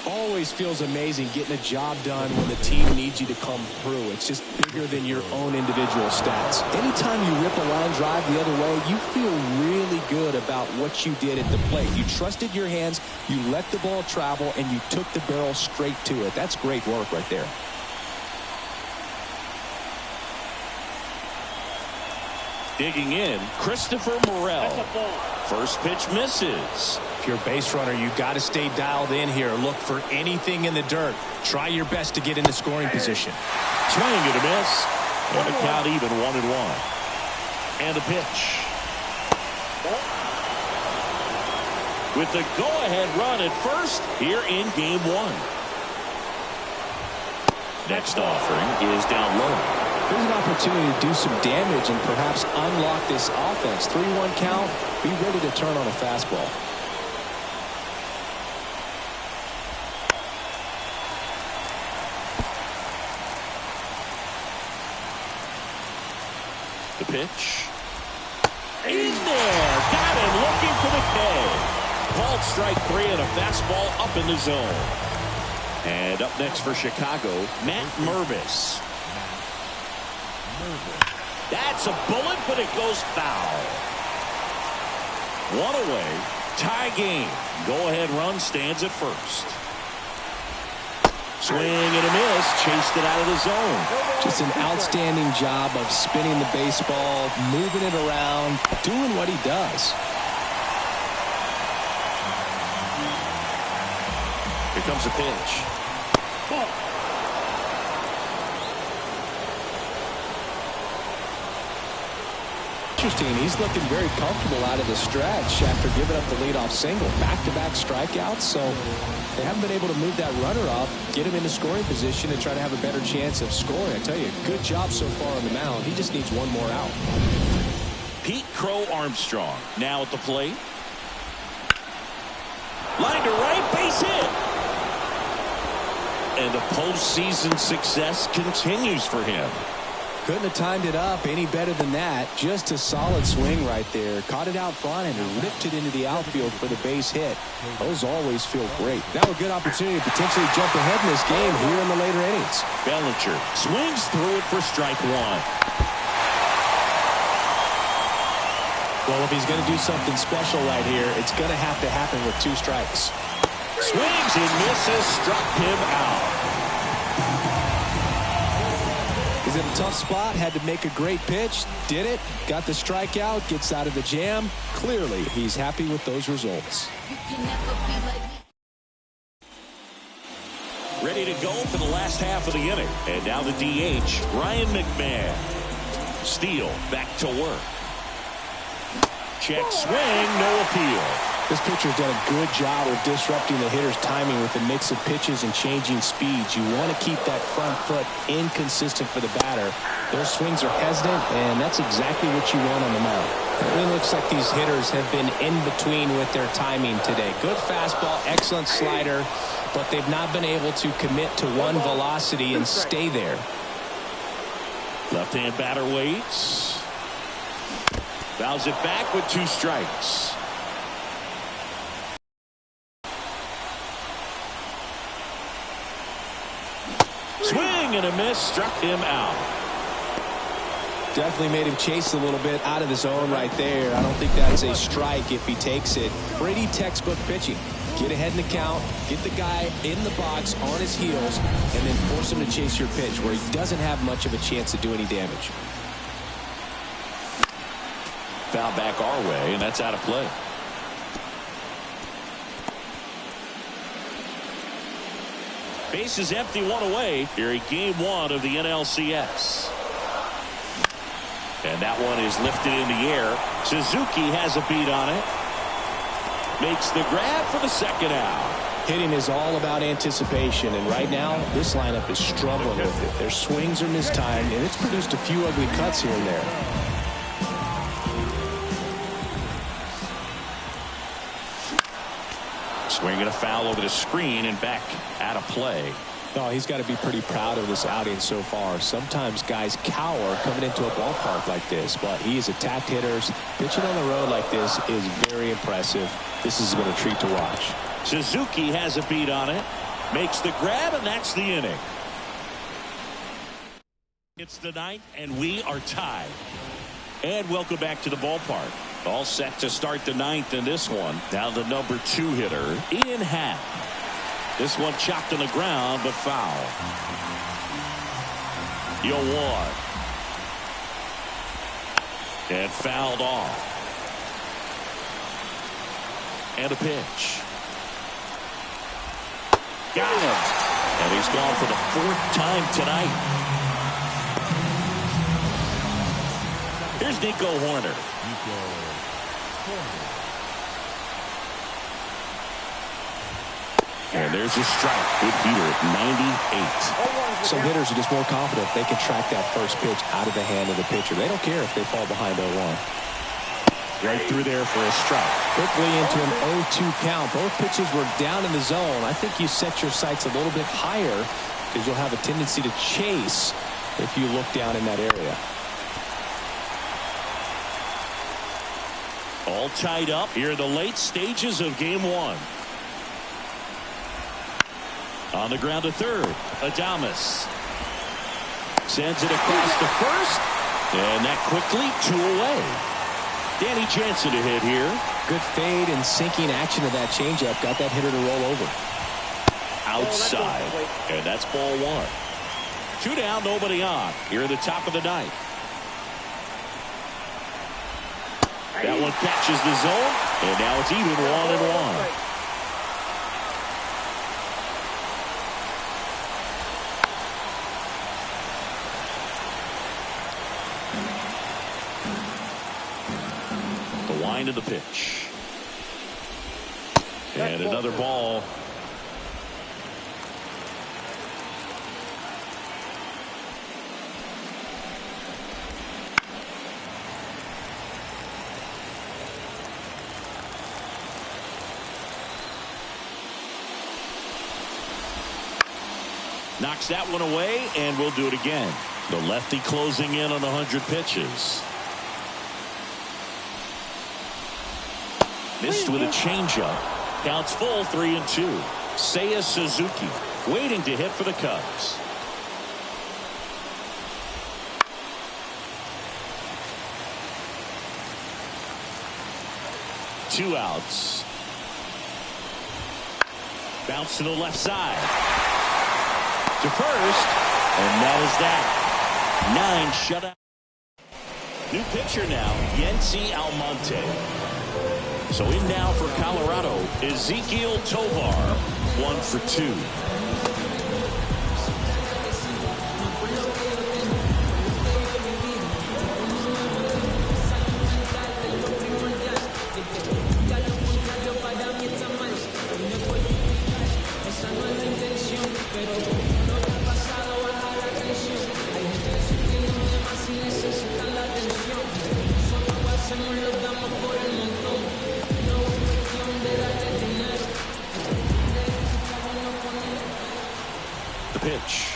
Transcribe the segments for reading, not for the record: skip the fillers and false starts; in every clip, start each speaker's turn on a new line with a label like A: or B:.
A: Always feels amazing getting a job done when the team needs you to come through. It's just bigger than your own individual stats. Anytime you rip a line drive the other way, you feel really good about what you did at the plate. You trusted your hands, you let the ball travel, and you took the barrel straight to it. That's great work right there.
B: Digging in, Christopher Morel. First pitch misses.
A: If you're a base runner, you got to stay dialed in here. Look for anything in the dirt. Try your best to get into scoring position.
B: Swing and a miss. And the count even 1-1. And a pitch. With the go-ahead run at first here in game one. Next offering is down low.
A: Here's an opportunity to do some damage and perhaps unlock this offense. 3-1 count. Be ready to turn on a fastball.
B: The pitch. In there. Got him looking for the K. Called strike 3 and a fastball up in the zone. And up next for Chicago, Matt Mervis. That's a bullet, but it goes foul. One away. Tie game. Go-ahead run stands at first. Swing and a miss. Chased it out of the zone.
A: Just an outstanding job of spinning the baseball, moving it around, doing what he does.
B: Here comes a pitch.
A: Interesting. He's looking very comfortable out of the stretch after giving up the leadoff single. Back-to-back strikeouts, so they haven't been able to move that runner up, get him into scoring position, and try to have a better chance of scoring. I tell you, good job so far on the mound. He just needs one more out.
B: Pete Crow Armstrong now at the plate. Line to right, base hit. And the postseason success continues for him.
A: Couldn't have timed it up any better than that. Just a solid swing right there. Caught it out front and ripped it into the outfield for the base hit. Those always feel great. Now a good opportunity to potentially jump ahead in this game here in the later innings.
B: Bellinger swings through it for strike 1.
A: Well, if he's going to do something special right here, it's going to have to happen with 2 strikes.
B: Swings and misses, struck him out.
A: He's in a tough spot, had to make a great pitch, did it, got the strikeout, gets out of the jam. Clearly, he's happy with those results.
B: Ready to go for the last half of the inning. And now the DH, Ryan McMahon. Steele back to work. Check swing, no appeal.
A: This pitcher's done a good job of disrupting the hitter's timing with a mix of pitches and changing speeds. You want to keep that front foot inconsistent for the batter. Those swings are hesitant, and that's exactly what you want on the mound. It really looks like these hitters have been in between with their timing today. Good fastball, excellent slider, but they've not been able to commit to one velocity and stay there.
B: Left-hand batter waits. Fouls it back with 2 strikes. Swing and a miss, struck him out.
A: Definitely made him chase a little bit out of the zone right there. I don't think that's a strike if he takes it. Pretty textbook pitching. Get ahead in the count, get the guy in the box on his heels, and then force him to chase your pitch where he doesn't have much of a chance to do any damage.
B: Foul back our way, and that's out of play. Base is empty, 1 away here in game 1 of the NLCS. And that one is lifted in the air. Suzuki has a beat on it. Makes the grab for the second out.
A: Hitting is all about anticipation, and right now this lineup is struggling with it. Their swings are mistimed, and it's produced a few ugly cuts here and there.
B: Swinging a foul over the screen and back out of play.
A: Oh, he's got to be pretty proud of this outing so far. Sometimes guys cower coming into a ballpark like this, but he has attacked hitters. Pitching on the road like this is very impressive. This has been a treat to watch.
B: Suzuki has a beat on it. Makes the grab, and that's the inning. It's the ninth, and we are tied. And welcome back to the ballpark. All set to start the ninth in this one. Now the number 2 hitter, in half. This one chopped on the ground, but foul. 0-1. And fouled off. And a pitch. Got him. And he's gone for the 4th time tonight. Here's Nico Horner. And there's a strike. Good heater at 98.
A: Some hitters are just more confident if they can track that first pitch out of the hand of the pitcher. They don't care if they fall behind 0-1.
B: Right through there for a strike.
A: Quickly into an 0-2 count. Both pitches were down in the zone. I think you set your sights a little bit higher because you'll have a tendency to chase if you look down in that area.
B: All tied up here in the late stages of game 1. On the ground to third. Adames sends it across the first. And that quickly 2 away. Danny Jansen to hit here.
A: Good fade and sinking action of that changeup. Got that hitter to roll over.
B: Outside. And that's ball 1. 2 down, nobody on. Here at the top of the ninth. That one catches the zone. And now it's even 1-1. Of the pitch. And another ball. Knocks that one away, and we'll do it again. The lefty closing in on 100 pitches. Missed with a changeup. Counts full, 3-2. Seiya Suzuki waiting to hit for the Cubs. Two outs. Bounce to the left side. To first. And that is that. 9 shutout. New pitcher now, Yency Almonte. So in now for Colorado, Ezequiel Tovar, 1 for 2. Pitch.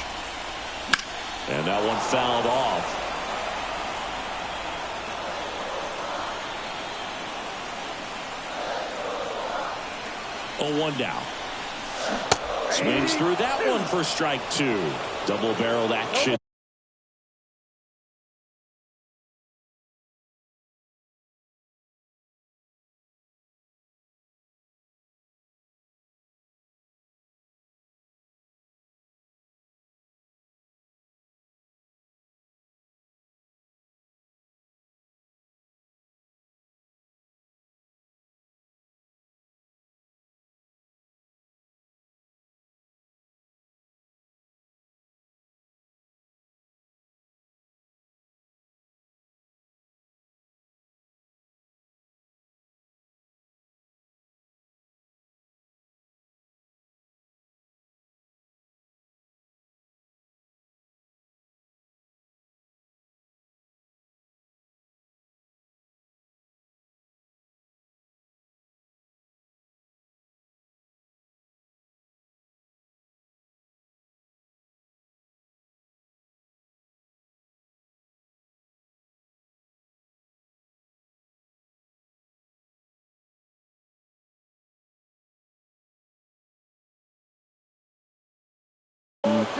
B: And that one fouled off. Oh, 1 down. Swings through that one for strike 2. Double-barreled action.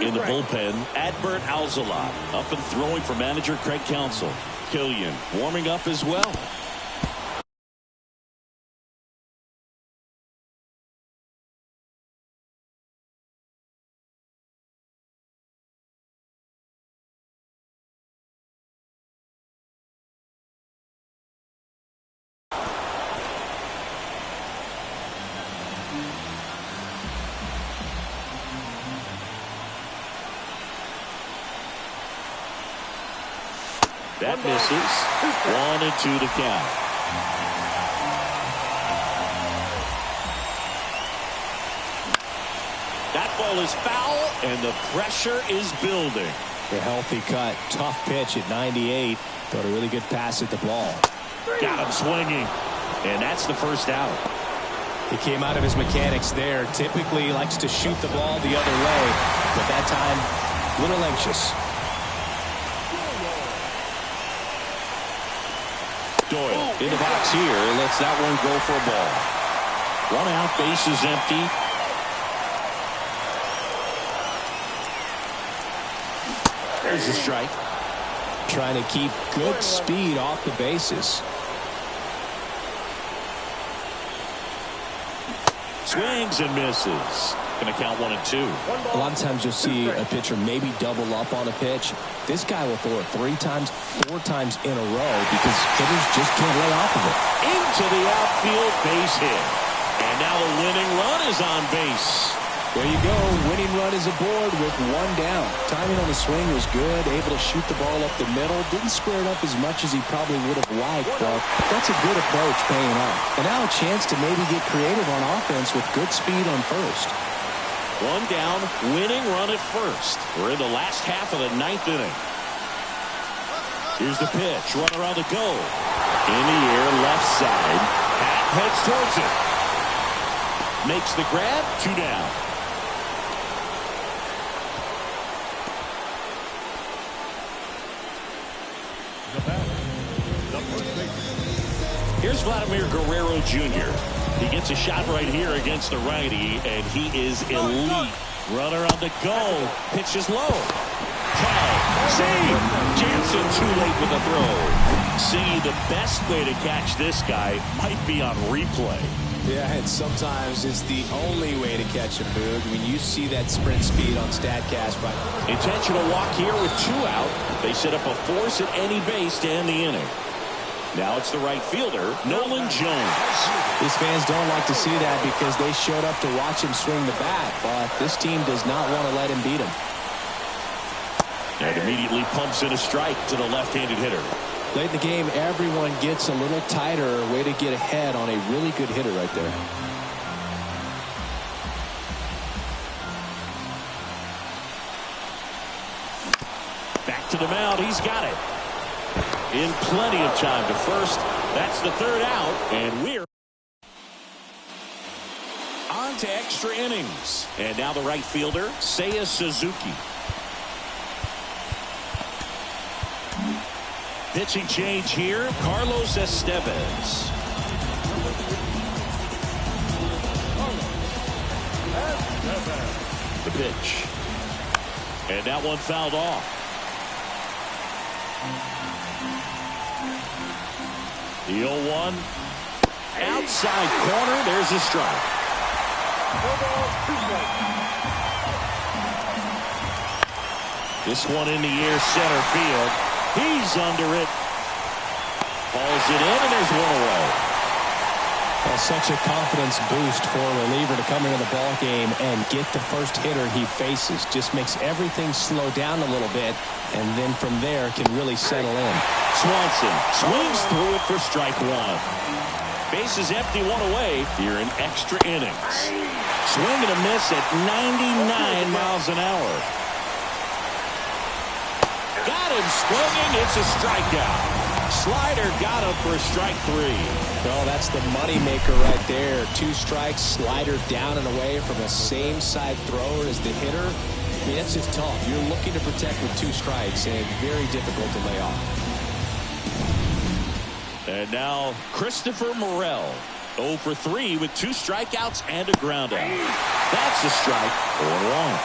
B: In the bullpen, Adbert Alzolot up and throwing for manager Craig Counsell. Killian warming up as well. That misses. 1-2 to count. That ball is foul, and the pressure is building.
A: A healthy cut. Tough pitch at 98. Got a really good pass at the ball.
B: Got him swinging. And that's the first out.
A: He came out of his mechanics there. Typically likes to shoot the ball the other way, but that time, a little anxious.
B: Doyle in the box here, lets that one go for a ball. 1 out, base is empty. There's the strike.
A: Trying to keep good speed off the bases.
B: Swings and misses. Going to count 1-2.
A: A lot of times you'll see a pitcher maybe double up on a pitch. This guy will throw it 3 times, 4 times in a row because hitters just can't lay off of it.
B: Into the outfield, base hit. And now the winning run is on base.
A: There you go. Winning run is aboard with 1 down. Timing on the swing was good. Able to shoot the ball up the middle. Didn't square it up as much as he probably would have liked, but that's a good approach paying off. And now a chance to maybe get creative on offense with good speed on first.
B: 1 down, winning run at first. We're in the last half of the 9th inning. Here's the pitch. Runner on the go. In the air, left side. Pat heads towards it. Makes the grab. 2 down. Here's Vladimir Guerrero Jr. He gets a shot right here against the righty, and he is elite. Runner on the go. Pitch is low. Tag. Save. Jansen too late with the throw. See, the best way to catch this guy might be on replay.
A: Yeah, and sometimes it's the only way to catch him, Boog. When you see that sprint speed on StatCast.
B: Intentional walk here with 2 out. They set up a force at any base to end the inning. Now it's the right fielder, Nolan Jones.
A: These fans don't like to see that because they showed up to watch him swing the bat, but this team does not want to let him beat him.
B: And immediately pumps in a strike to the left-handed hitter.
A: Late in the game, everyone gets a little tighter. Way to get ahead on a really good hitter right there.
B: Back to the mound. He's got it. In plenty of time to first. That's the 3rd out, and we're on to extra innings. And now the right fielder, Seiya Suzuki. Pitching change here, Carlos Estevez. The pitch. And that one fouled off. The 0-1. Outside corner. There's a strike. This one in the air, center field. He's under it. Hauls it in, and there's 1 away.
A: Well, such a confidence boost for a reliever to come into the ball game and get the first hitter he faces. Just makes everything slow down a little bit, and then from there can really settle in.
B: Swanson swings through it for strike 1. Base is empty, 1 away here in extra innings. Swing and a miss at 99 miles an hour. Got him swinging. It's a strikeout. Slider got him for strike 3.
A: Well, that's the money maker right there. 2 strikes, slider down and away from the same side thrower as the hitter. I mean, that's just tough. You're looking to protect with 2 strikes, and very difficult to lay off.
B: And now Christopher Morel, 0 for 3 with 2 strikeouts and a groundout. That's a strike. 4-1.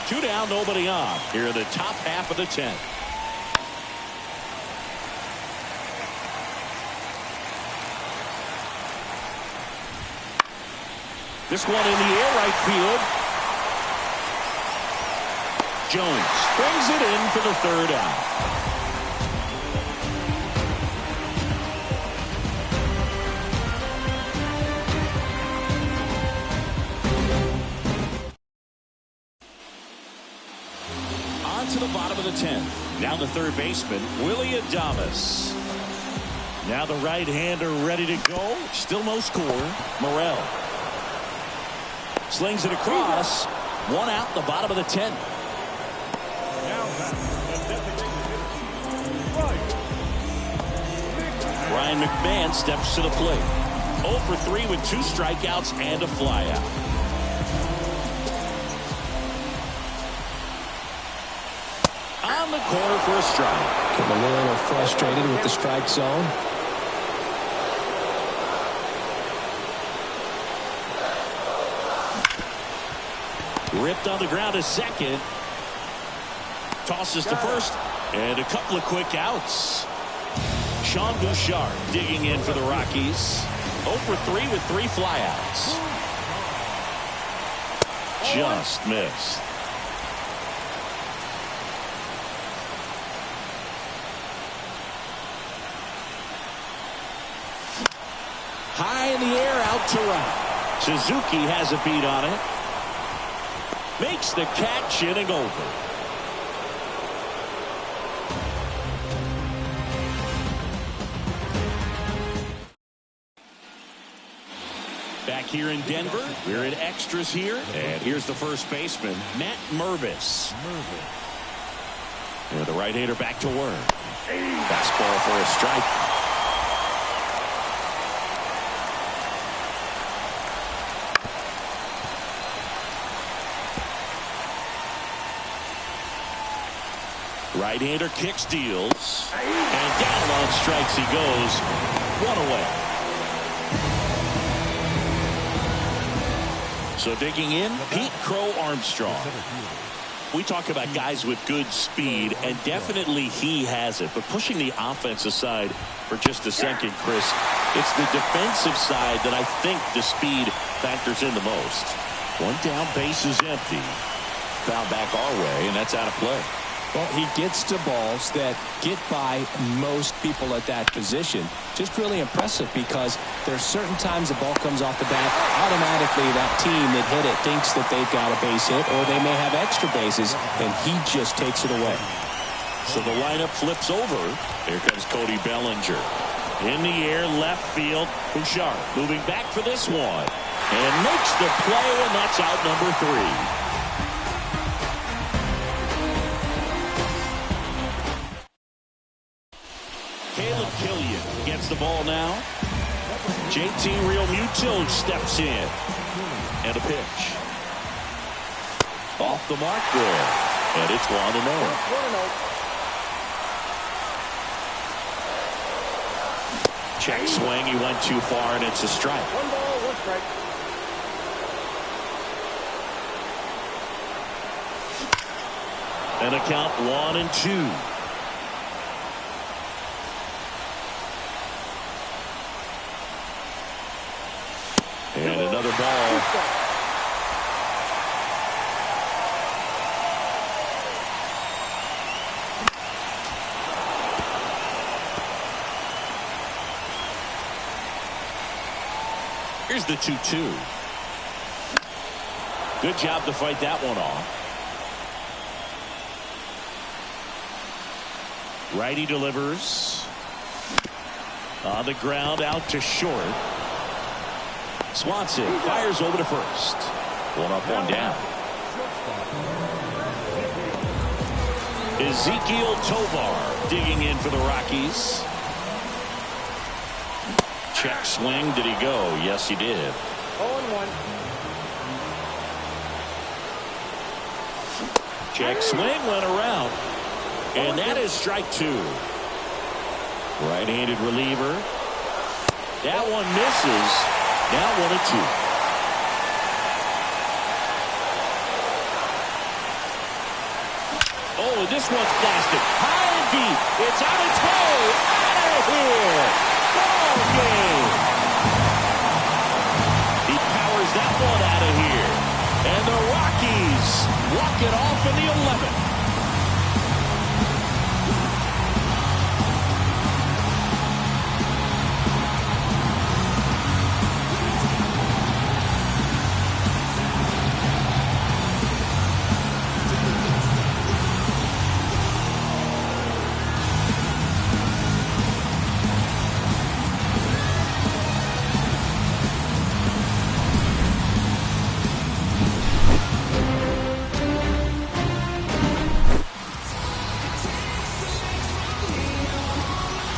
B: Two down, nobody on. Here in the top half of the 10th. This one in the air, right field. Jones brings it in for the third out. On to the bottom of the 10th. Now the third baseman, Willie Adames. Now the right-hander ready to go. Still no score. Morel slings it across. One out, the bottom of the 10th. Brian McMahon steps to the plate. 0 for 3 with 2 strikeouts and a flyout. On the corner for a strike.
A: Getting a little frustrated with the strike zone.
B: Ripped on the ground to second. Tosses to first. And a couple of quick outs. Sean Bouchard digging in for the Rockies. 0 for 3 with 3 flyouts. Just missed. High in the air, out to right. Suzuki has a beat on it. Makes the catch, inning over. Back here in Denver, we're in extras here. And here's the first baseman, Matt Mervis. And the right-hander back to work. Fastball for a strike. Right-hander kicks, deals, and down on strikes he goes. One away. So digging in, Pete Crow Armstrong. We talk about guys with good speed, and definitely he has it. But pushing the offense aside for just a second, Chris, it's the defensive side that I think the speed factors in the most. One down, base is empty. Foul back our way, and that's out of play.
A: Well, he gets to balls that get by most people at that position. Just really impressive because there's certain times the ball comes off the bat, automatically that team that hit it thinks that they've got a base hit or they may have extra bases, and he just takes it away.
B: So the lineup flips over. Here comes Cody Bellinger. In the air, left field. Bouchard moving back for this one. And makes the play, and that's out number 3. Gets the ball now. JT Realmuto steps in. And a pitch. Off the mark there. And it's 1-0. Check swing. He went too far, and it's a strike.
C: 1 ball, 1 strike.
B: And a count 1-2. And another ball. Here's the 2-2. Good job to fight that one off. Righty delivers. On the ground, out to short. Swanson fires over to first. 1 up, 1 down. Ezekiel Tovar digging in for the Rockies. Check swing. Did he go? Yes, he did.
C: 0-1.
B: Check swing went around. And that is strike 2. Right-handed reliever. That one misses. Now 1-2. and this one's blasted. High and deep. It's on its way. Out of here. Ball game. He powers that one out of here. And the Rockies walk it off in the 11th.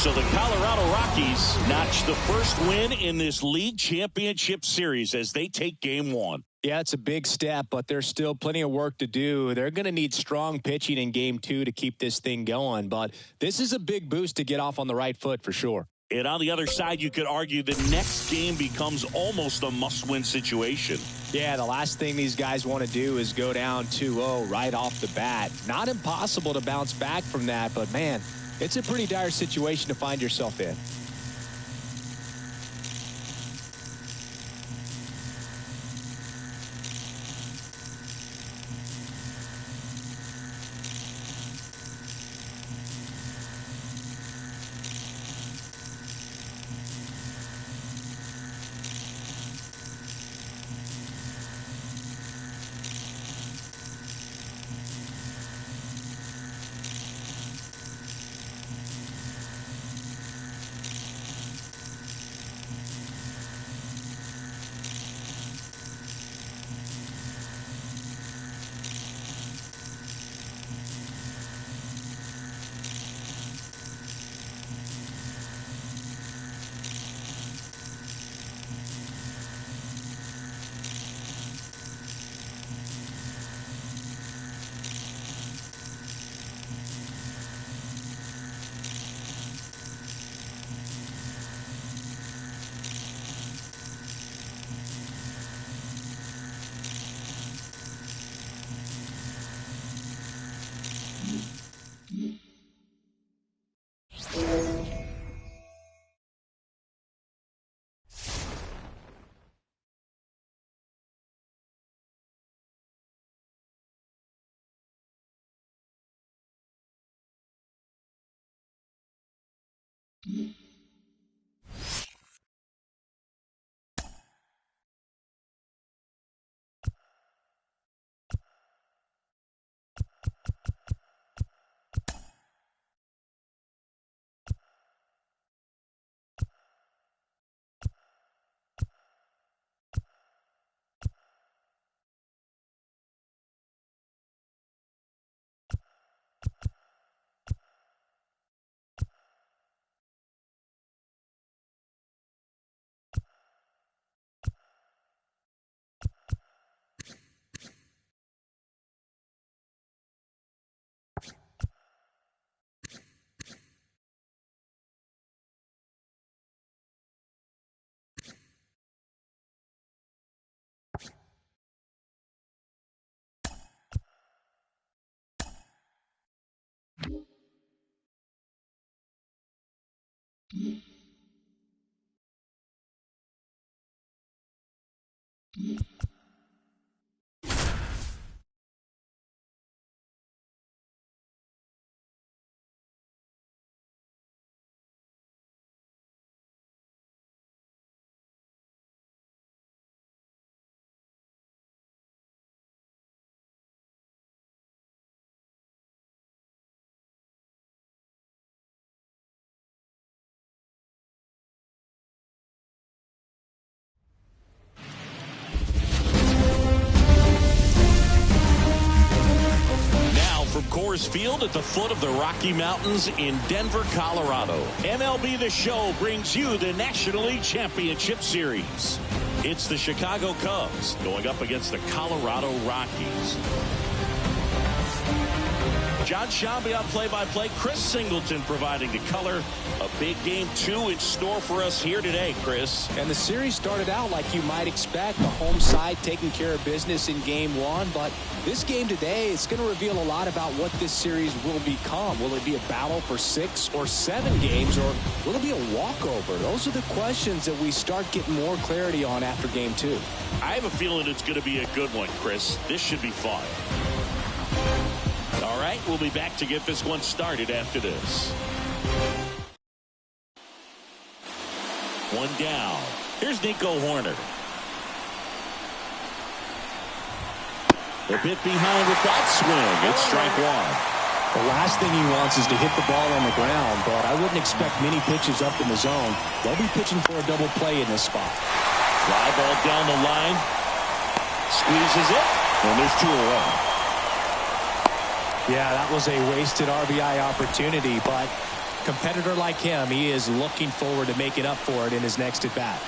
B: So the Colorado Rockies notch the first win in this league championship series as they take game one.
A: Yeah, it's a big step, but there's still plenty of work to do. They're going to need strong pitching in game two to keep this thing going, but this is a big boost to get off on the right foot for sure.
B: And on the other side, you could argue the next game becomes almost a must-win situation.
A: Yeah, the last thing these guys want to do is go down 2-0 right off the bat. Not impossible to bounce back from that, but man, it's a pretty dire situation to find yourself in.
B: Coors Field at the foot of the Rocky Mountains in Denver, Colorado. MLB The Show brings you the National League Championship Series. It's the Chicago Cubs going up against the Colorado Rockies. John Shambi on play-by-play. Chris Singleton providing the color. A big game 2 in store for us here today, Chris.
A: And the series started out like you might expect. The home side taking care of business in game 1. But this game today is going to reveal a lot about what this series will become. Will it be a battle for 6 or 7 games, or will it be a walkover? Those are the questions that we start getting more clarity on after game 2.
B: I have a feeling it's going to be a good one, Chris. This should be fun. All right, we'll be back to get this one started after this. One down. Here's Nico Horner. A bit behind with that swing. It's strike 1.
A: The last thing he wants is to hit the ball on the ground, but I wouldn't expect many pitches up in the zone. They'll be pitching for a double play in this spot.
B: Fly ball down the line. Squeezes it, and there's 2 away.
A: Yeah, that was a wasted RBI opportunity, but competitor like him, he is looking forward to making up for it in his next at-bat.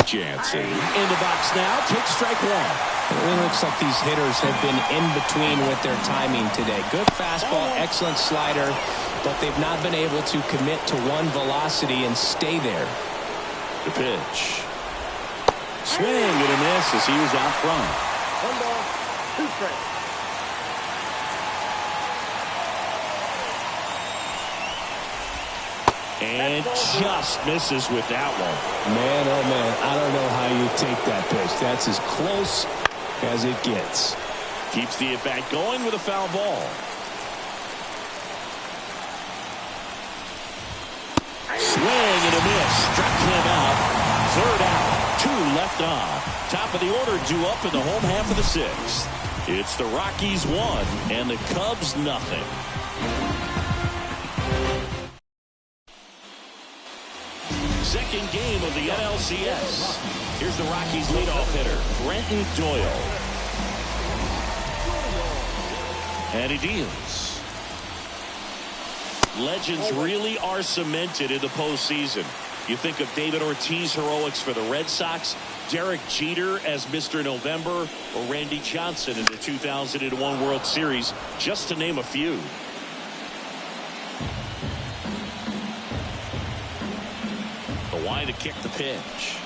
B: Jansen in the box now, takes strike 1.
A: It really looks like these hitters have been in between with their timing today. Good fastball, excellent slider, but they've not been able to commit to one velocity and stay there.
B: The pitch. Swing and a miss as he was out front.
C: 1 ball, 2 strikes.
B: And just misses with that one.
A: Man, oh man, I don't know how you take that pitch. That's as close as it gets.
B: Keeps the at-bat going with a foul ball. Swing and a miss. Struck him out. 3rd out. 2 left on. Top of the order due up in the home half of the 6th. It's the Rockies 1 and the Cubs nothing. Second game of the NLCS. Here's the Rockies leadoff hitter, Brenton Doyle. And he deals. Legends really are cemented in the postseason. You think of David Ortiz heroics for the Red Sox, Derek Jeter as Mr. November, or Randy Johnson in the 2001 World Series, just to name a few. To kick the pitch.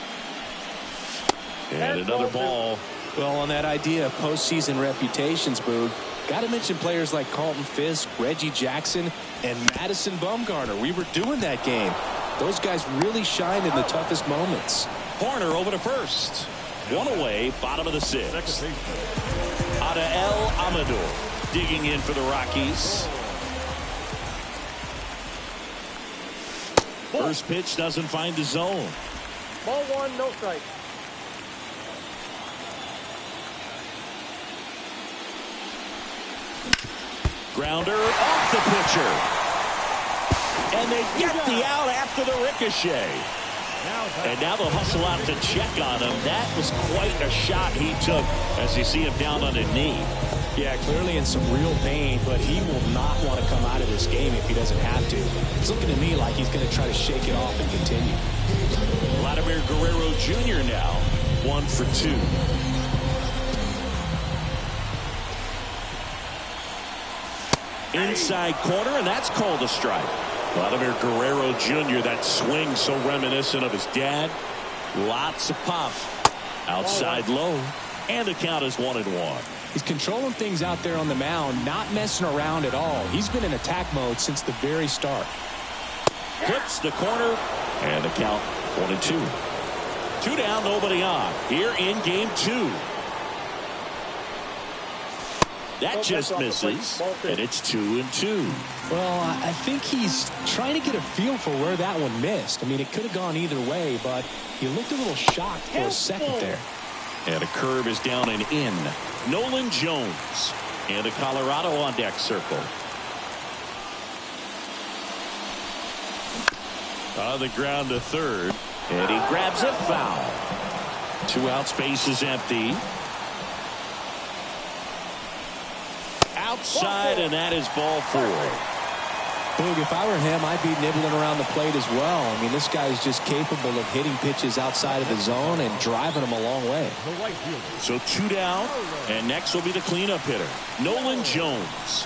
B: And another ball.
A: Well, on that idea of postseason reputations, Boog, got to mention players like Carlton Fisk, Reggie Jackson, and Madison Bumgarner. We were doing that game. Those guys really shined in the toughest moments.
B: Horner over to first. 1 away, bottom of the 6th. Adael Amador digging in for the Rockies. First pitch doesn't find the zone.
C: Ball 1, no strike.
B: Grounder off the pitcher. And they get the out after the ricochet. And now they'll hustle out to check on him. That was quite a shot he took as you see him down on a knee.
A: Yeah, clearly in some real pain, but he will not want to come out of this game if he doesn't have to. It's looking to me like he's going to try to shake it off and continue.
B: Vladimir Guerrero Jr. now 1 for 2. Inside corner, and that's called a strike. Vladimir Guerrero Jr., that swing so reminiscent of his dad. Lots of pop. Outside low, and the count is 1-1.
A: He's controlling things out there on the mound, not messing around at all. He's been in attack mode since the very start.
B: Clips the corner, and the count 1-2. 2 down, nobody on. Here in game 2. That just misses, and it's 2-2.
A: Well, I think he's trying to get a feel for where that one missed. I mean, it could have gone either way, but he looked a little shocked for a second there.
B: And a curve is down and in. Nolan Jones and a Colorado on deck circle. On the ground to third, and he grabs it foul. 2 outs, base is empty. Outside, and that is ball 4.
A: Boog, if I were him, I'd be nibbling around the plate as well. I mean, this guy is just capable of hitting pitches outside of the zone and driving them a long way.
B: So 2 down, and next will be the cleanup hitter, Nolan Jones.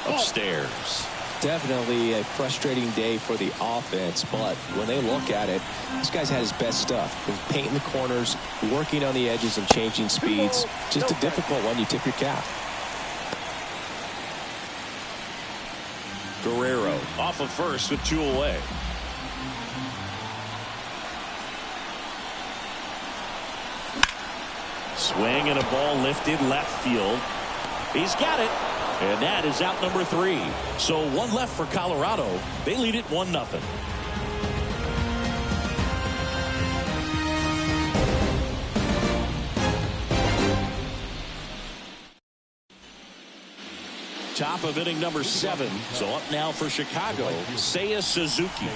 B: Upstairs.
A: Definitely a frustrating day for the offense, but when they look at it, this guy's had his best stuff. He's painting the corners, working on the edges and changing speeds. Just a difficult one. You tip your cap.
B: Guerrero off of first with 2 away. Swing and a ball lifted left field. He's got it. And that is out number 3. So 1 left for Colorado. They lead it 1-0. Top of inning number 7. So up now for Chicago, Seiya Suzuki.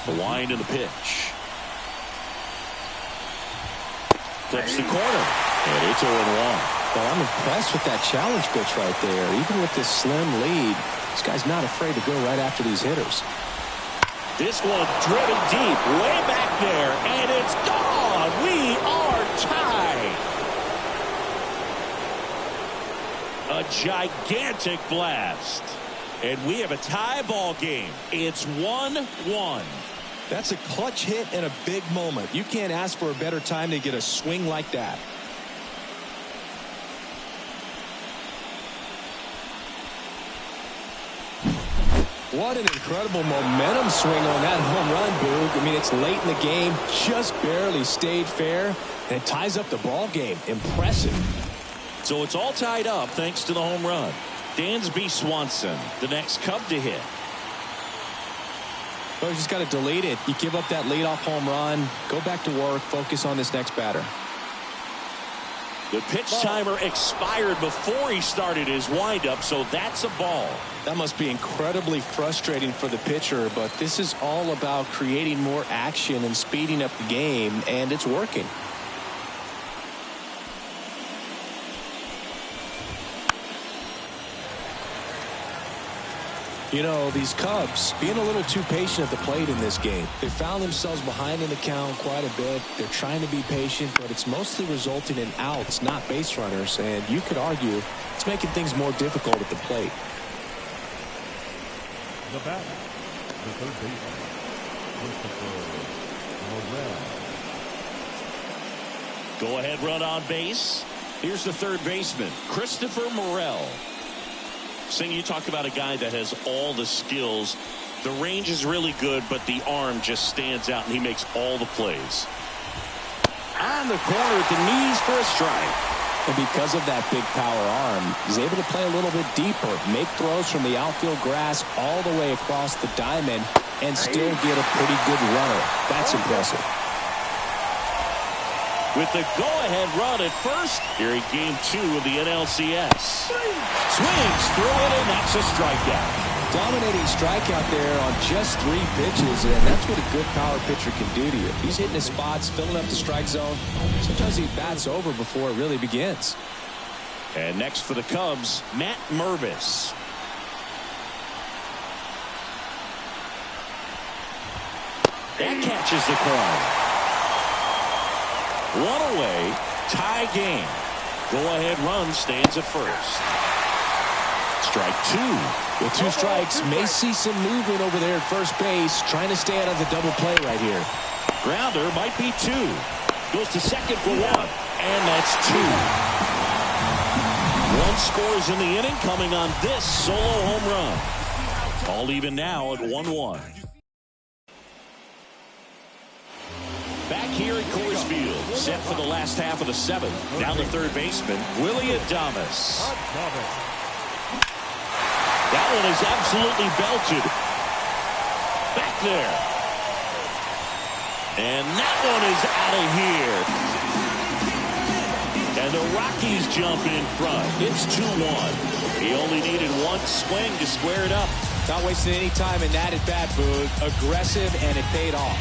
B: The wind and the pitch. Clips the corner. And it's 0-1.
A: Well, I'm impressed with that challenge pitch right there. Even with this slim lead, this guy's not afraid to go right after these hitters.
B: This one driven deep, way back there, and it's gone. We are tied. A gigantic blast. And we have a tie ball game. It's 1-1.
A: That's a clutch hit and a big moment. You can't ask for a better time to get a swing like that. What an incredible momentum swing on that home run, Boog. I mean, it's late in the game, just barely stayed fair, and it ties up the ball game. Impressive.
B: So it's all tied up thanks to the home run. Dansby Swanson, the next Cub to hit.
A: Well, you just got to delete it. You give up that leadoff home run, go back to work, focus on this next batter.
B: The pitch timer expired before he started his windup, so that's a ball.
A: That must be incredibly frustrating for the pitcher, but this is all about creating more action and speeding up the game, and it's working. You know, these Cubs being a little too patient at the plate in this game. They found themselves behind in the count quite a bit. They're trying to be patient, but it's mostly resulting in outs, not base runners. And you could argue it's making things more difficult at the plate.
D: The batter, the third baseman, Christopher Morel.
B: Go ahead run on base. Here's the third baseman, Christopher Morel. Sing, you talk about a guy that has all the skills. The range is really good, but the arm just stands out, and he makes all the plays. On the corner at the knees for a strike.
A: And because of that big power arm, he's able to play a little bit deeper, make throws from the outfield grass all the way across the diamond, and still get a pretty good runner. That's impressive.
B: With the go-ahead run at first, here in Game 2 of the NLCS. Swings through it, and that's a strikeout.
A: Dominating strikeout there on just 3 pitches, and that's what a good power pitcher can do to you. He's hitting his spots, filling up the strike zone. Sometimes he bats over before it really begins.
B: And next for the Cubs, Matt Mervis. That catches the corner. 1 away, tie game. Go-ahead run stands at first. Strike 2.
A: With 2 strikes, may see some movement over there at first base, trying to stay out of the double play right here.
B: Grounder might be 2. Goes to second for 1, and that's 2. 1 scores in the inning, coming on this solo home run. All even now at 1-1. Back here at Coors Field, set for the last half of the 7th. Down the third baseman, Willie Adames. That one is absolutely belted. Back there. And that one is out of here. And the Rockies jump in front. It's 2-1. He only needed 1 swing to square it up.
A: Not wasting any time in that at bat, Boog. Aggressive, and it paid off.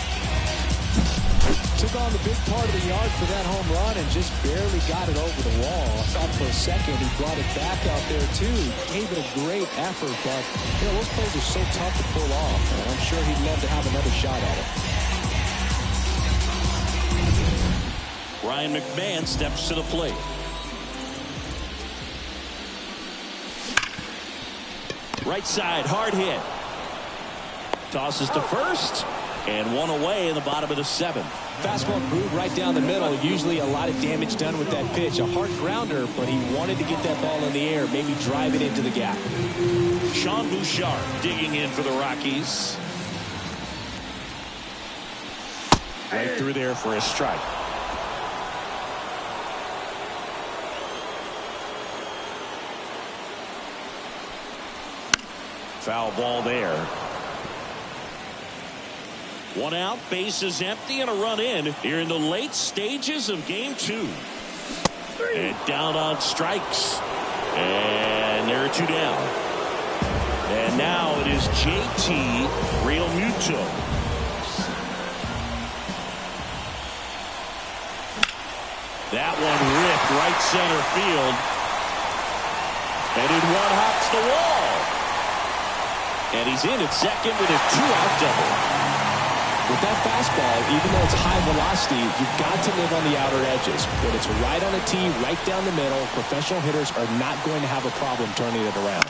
A: Took on the big part of the yard for that home run and just barely got it over the wall. I thought for a second he brought it back out there too. Gave it a great effort, but those plays are so tough to pull off. And I'm sure he'd love to have another shot at it.
B: Ryan McMahon steps to the plate. Right side, hard hit. Tosses to first, and one away in the bottom of the seventh.
A: Fastball groove right down the middle. Usually a lot of damage done with that pitch. A hard grounder, but he wanted to get that ball in the air, maybe drive it into the gap.
B: Sean Bouchard digging in for the Rockies. Right through there for a strike. Foul ball there. One out, bases empty, and a run in here in the late stages of game two. And down on strikes. And there are two down. And now it is JT Realmuto. That one ripped right center field. And in one hops the wall. And he's in at second with a two-out double.
A: With that fastball, even though it's high velocity, you've got to live on the outer edges. When it's right on a tee, right down the middle, professional hitters are not going to have a problem turning it around.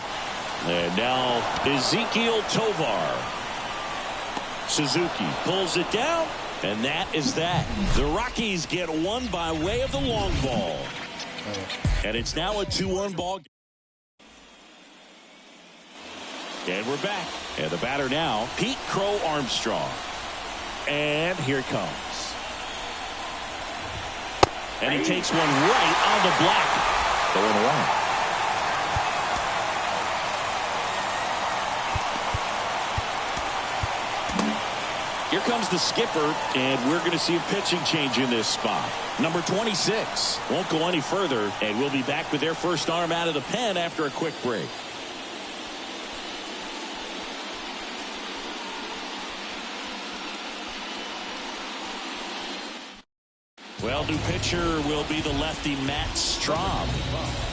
B: And now Ezekiel Tovar. Suzuki pulls it down, and that is that. The Rockies get one by way of the long ball. And it's now a 2-1 ball game. And we're back. And the batter now, Pete Crow Armstrong. And here it comes. And he takes one right on the block. Going around. Here comes the skipper, and we're going to see a pitching change in this spot. Number 26 won't go any further, and we'll be back with their first arm out of the pen after a quick break. Well, new pitcher will be the lefty Matt Strahm.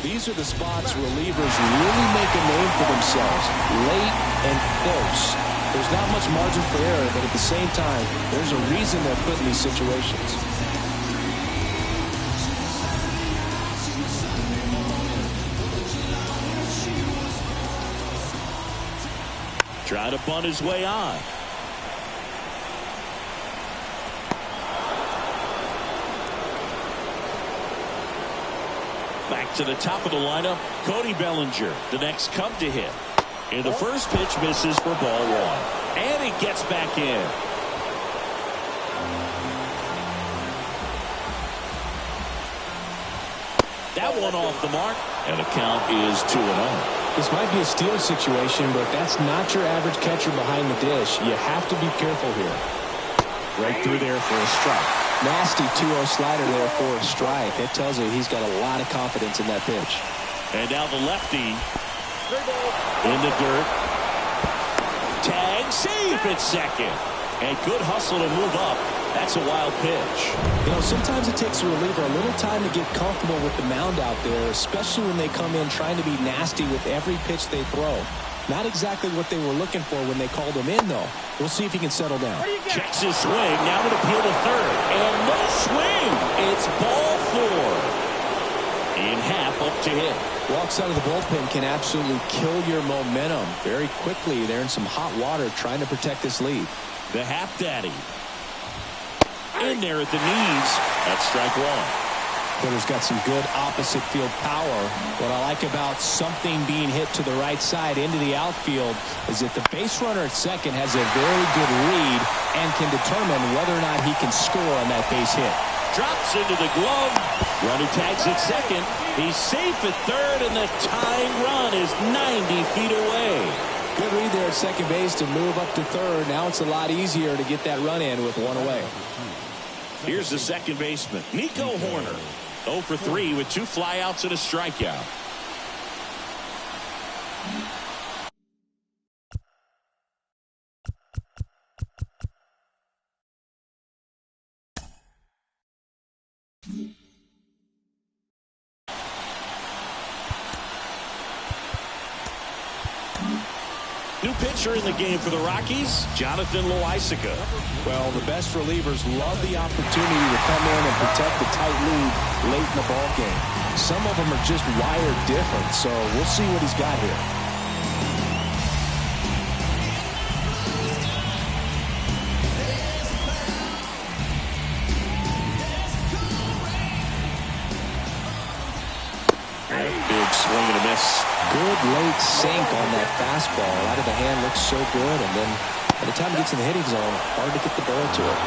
A: These are the spots relievers really make a name for themselves. Late and close. There's not much margin for error, but at the same time, there's a reason they're put in these situations.
B: Trying to bunt his way on. Back to the top of the lineup, Cody Bellinger, the next Cub to hit. And the first pitch misses for ball one. And he gets back in. That one off the mark. And the count is 2-0.
A: This might be a steal situation, but that's not your average catcher behind the dish. You have to be careful here.
B: Right through there for a strike.
A: Nasty 2-0 slider there for a strike. That tells you he's got a lot of confidence in that pitch.
B: And now the lefty in the dirt. Tag, safe at second. And good hustle to move up. That's a wild pitch.
A: You know, sometimes it takes a reliever a little time to get comfortable with the mound out there, especially when they come in trying to be nasty with every pitch they throw. Not exactly what they were looking for when they called him in, though. We'll see if he can settle down.
B: Checks his swing. Now with appeal to third. And no swing. It's ball four. In half up to hit.
A: Walks out of the bullpen can absolutely kill your momentum very quickly. They're in some hot water trying to protect this lead.
B: The half daddy. In there at the knees. That's strike one.
A: Hitter's got some good opposite field power. What I like about something being hit to the right side into the outfield is that the base runner at second has a very good read and can determine whether or not he can score on that base hit.
B: Drops into the glove. Runner tags at second. He's safe at third, and the tying run is 90 feet away.
A: Good read there at second base to move up to third. Now it's a lot easier to get that run in with one away.
B: Here's the second baseman, Nico Horner. 0 for 3 with 2 flyouts and a strikeout. pitcher in the game for the Rockies, Jonathan Loaisiga.
A: Well, the best relievers love the opportunity to come in and protect the tight lead late in the ball game. Some of them are just wired different, so we'll see what he's got here.
B: Big swing and a miss.
A: Good late sink on that fastball. Out of the hand, looks so good, and then by the time it gets in the hitting zone, hard to get the ball to it.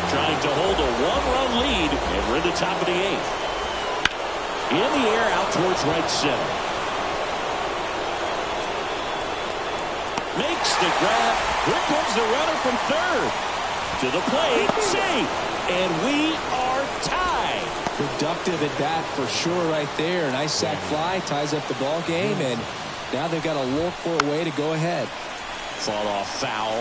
B: Trying to hold a one-run lead, and we're in the top of the 8th. In the air, out towards right center. Makes the grab. Here comes the runner from third. To the plate, safe, and we are tied.
A: Productive at bat for sure right there. Nice sac fly, ties up the ball game, and now they've got to look for a way to go ahead.
B: Fought off foul.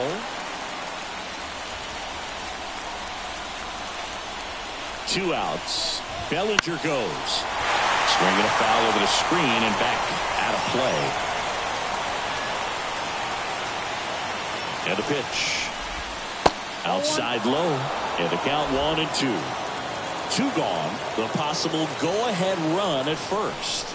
B: Two outs. Bellinger goes. Swinging a foul over the screen and back out of play. And the pitch. Outside low. And the count 1-2. 2 gone. The possible go-ahead run at first.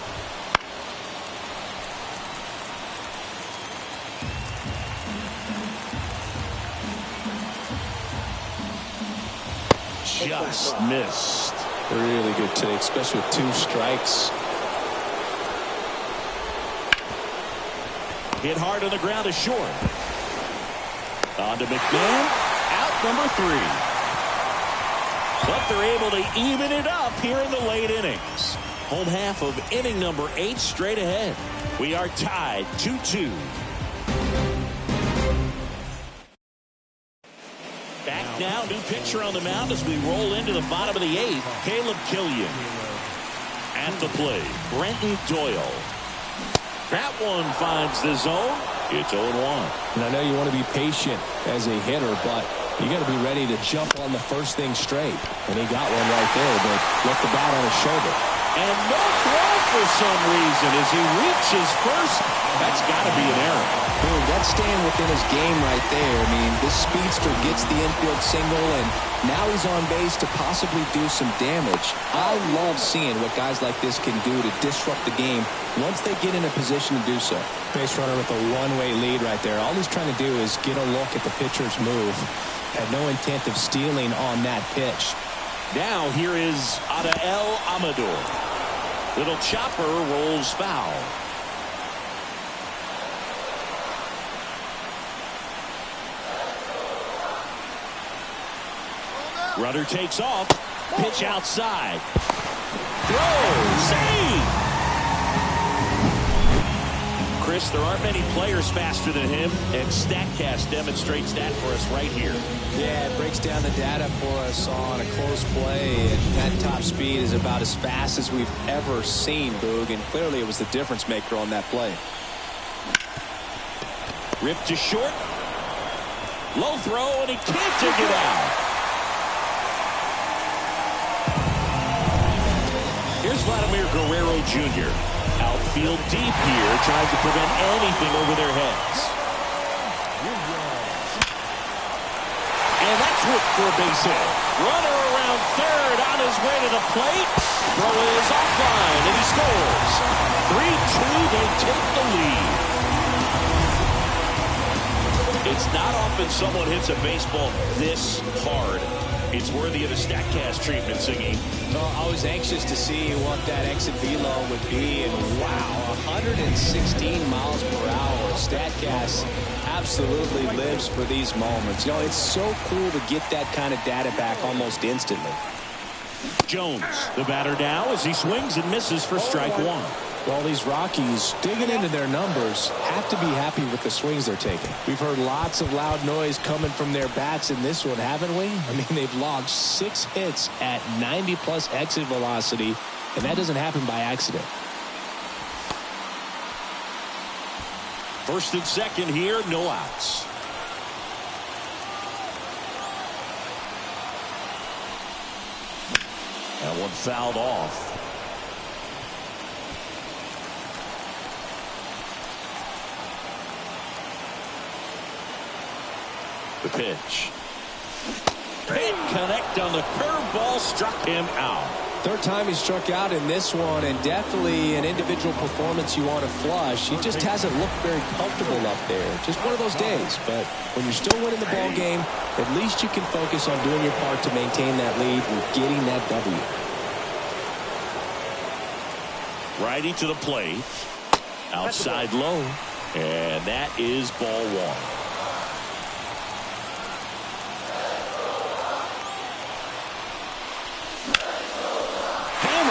B: Just missed.
A: Really good today, especially with 2 strikes.
B: Hit hard on the ground is short. On to McMahon. Out number 3. But they're able to even it up here in the late innings. Home half of inning number 8 straight ahead. We are tied 2-2. Back now, new pitcher on the mound as we roll into the bottom of the 8th. Caleb Killian. At the plate, Brenton Doyle. That one finds the zone. It's 0-1.
A: And I know you want to be patient as a hitter, but you got to be ready to jump on the first thing straight. And he got one right there, but left the bat on his shoulder.
B: And no throw for some reason as he reaches first. That's got to be an error.
A: Boom, that's staying within his game right there. I mean, this speedster gets the infield single, and now he's on base to possibly do some damage. I love seeing what guys like this can do to disrupt the game once they get in a position to do so. Base runner with a one-way lead right there. All he's trying to do is get a look at the pitcher's move. Had no intent of stealing on that pitch.
B: Now here is Adael Amador. Little chopper rolls foul. Runner takes off. Pitch outside. Throw. Save. Chris, there aren't many players faster than him, and StatCast demonstrates that for us right here.
A: Yeah, it breaks down the data for us on a close play, and that top speed is about as fast as we've ever seen, Boog, and clearly it was the difference maker on that play.
B: Ripped to short. Low throw, and he can't take it out. Here's Vladimir Guerrero Jr. Outfield deep here, trying to prevent anything over their heads. And that's whipped for a base hit. Runner around third on his way to the plate. Throw is offline, and he scores. 3-2, they take the lead. It's not often someone hits a baseball this hard. It's worthy of the StatCast treatment, Singy.
A: Well, I was anxious to see what that exit velo would be, and wow, 116 miles per hour. StatCast absolutely lives for these moments. You know, it's so cool to get that kind of data back almost instantly.
B: Jones, the batter now as he swings and misses for strike 1.
A: Well, these Rockies, digging into their numbers, have to be happy with the swings they're taking. We've heard lots of loud noise coming from their bats in this one, haven't we? I mean, they've logged 6 hits at 90-plus exit velocity, and that doesn't happen by accident.
B: First and second here, no outs. That one fouled off. The pitch. Can't connect on the curveball, struck him out.
A: Third time he struck out in this one, and definitely an individual performance you want to flush. He just hasn't looked very comfortable up there. Just one of those days. But when you're still winning the ball game, at least you can focus on doing your part to maintain that lead and getting that W.
B: Righty to the plate. Outside low. And that is ball one.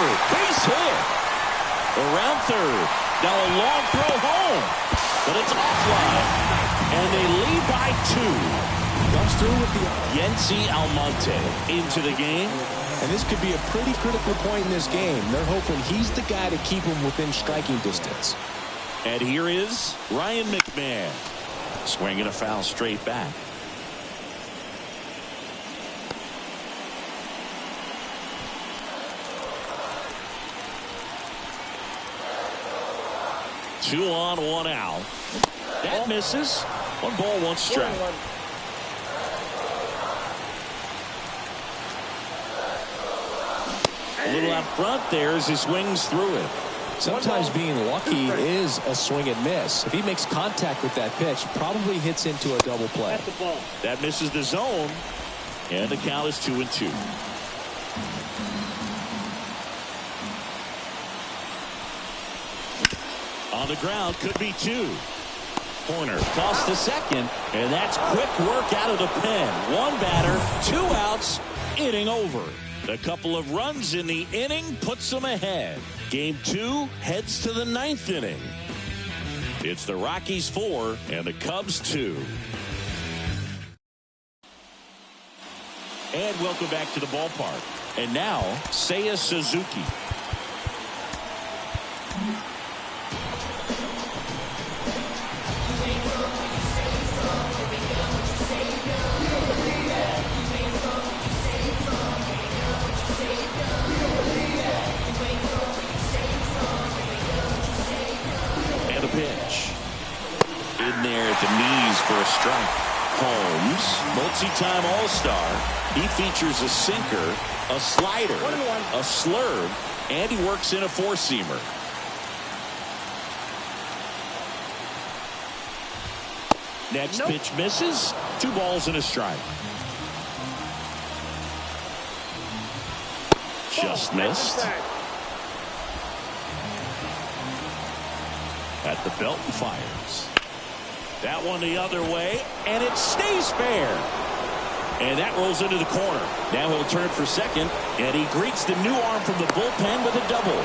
B: Base hit. Around third. Now a long throw home. But it's offline. And they lead by 2.
A: Comes through with the
B: Yency Almonte into the game.
A: And this could be a pretty critical point in this game. They're hoping he's the guy to keep him within striking distance.
B: And here is Ryan McMahon. Swinging a foul straight back. Two on, one out. That misses. 1 ball, 1 strike. A little out front there as he swings through it.
A: Sometimes being lucky is a swing and miss. If he makes contact with that pitch, probably hits into a double play.
B: That misses the zone. And the count is 2-2. On the ground, could be 2. Corner, toss to second, and that's quick work out of the pen. 1 batter, 2 outs, inning over. A couple of runs in the inning puts them ahead. Game 2 heads to the 9th inning. It's the Rockies 4 and the Cubs 2. And welcome back to the ballpark. And now, Seiya Suzuki. Pitch. In there at the knees for a strike. Holmes, multi-time All-Star. He features a sinker, a slider, a slurve, and he works in a four-seamer. Next pitch misses. 2 balls and a strike. Just missed. At the belt and fires. That one the other way, and it stays fair. And that rolls into the corner. Now he'll turn for second, and he greets the new arm from the bullpen with a double.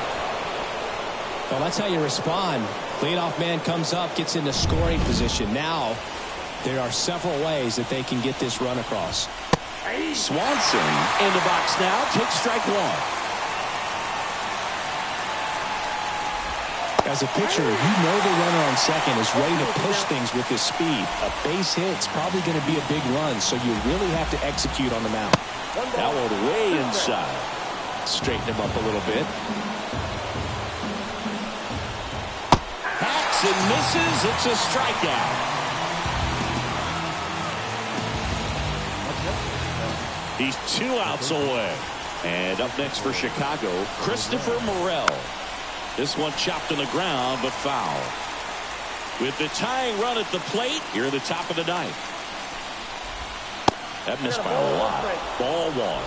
A: Well, that's how you respond. Leadoff man comes up, gets into scoring position. Now there are several ways that they can get this run across.
B: Swanson in the box now, takes strike 1.
A: As a pitcher, you know the runner on second is ready to push things with his speed. A base hit's probably going to be a big run, so you really have to execute on the mound.
B: That one way inside.
A: Straighten him up a little bit.
B: Hacks and misses. It's a strikeout. He's 2 outs away. And up next for Chicago, Christopher Morel. This one chopped on the ground, but foul. With the tying run at the plate, here at the top of the 9th. That missed by a lot. Ball 1.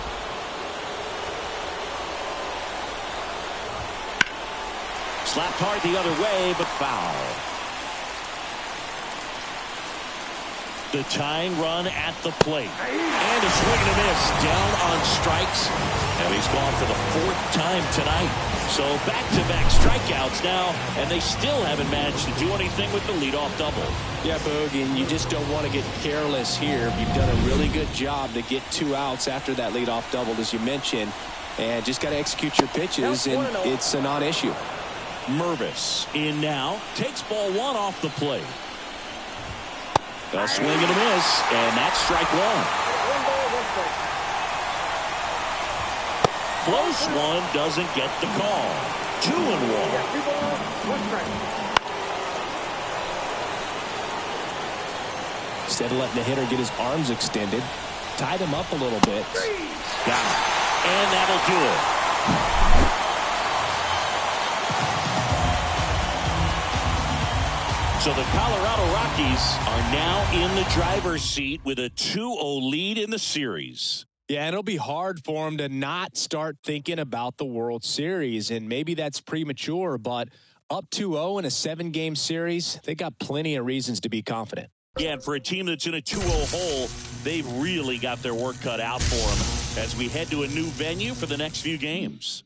B: Slapped hard the other way, but foul. The tying run at the plate. And a swing and a miss. Down on strikes. And he's gone for the 4th time tonight. So back-to-back strikeouts now, and they still haven't managed to do anything with the leadoff double.
A: Yeah, Boog, and you just don't want to get careless here. You've done a really good job to get 2 outs after that leadoff double, as you mentioned, and just got to execute your pitches, and it's a non-issue.
B: Mervis in now, takes ball 1 off the plate. A swing and a miss, and that's strike 1.
C: 1 ball, 1 strike.
B: Close one, doesn't get the call. 2-1.
C: 2 balls, 1 strike.
A: Instead of letting the hitter get his arms extended, tied him up a little bit.
B: Got it. And that'll do it. So the Colorado Rockies are now in the driver's seat with a 2-0 lead in the series.
A: Yeah, it'll be hard for him to not start thinking about the World Series, and maybe that's premature, but up 2-0 in a 7-game series, they got plenty of reasons to be confident.
B: Yeah, and for a team that's in a 2-0 hole, they've really got their work cut out for them as we head to a new venue for the next few games.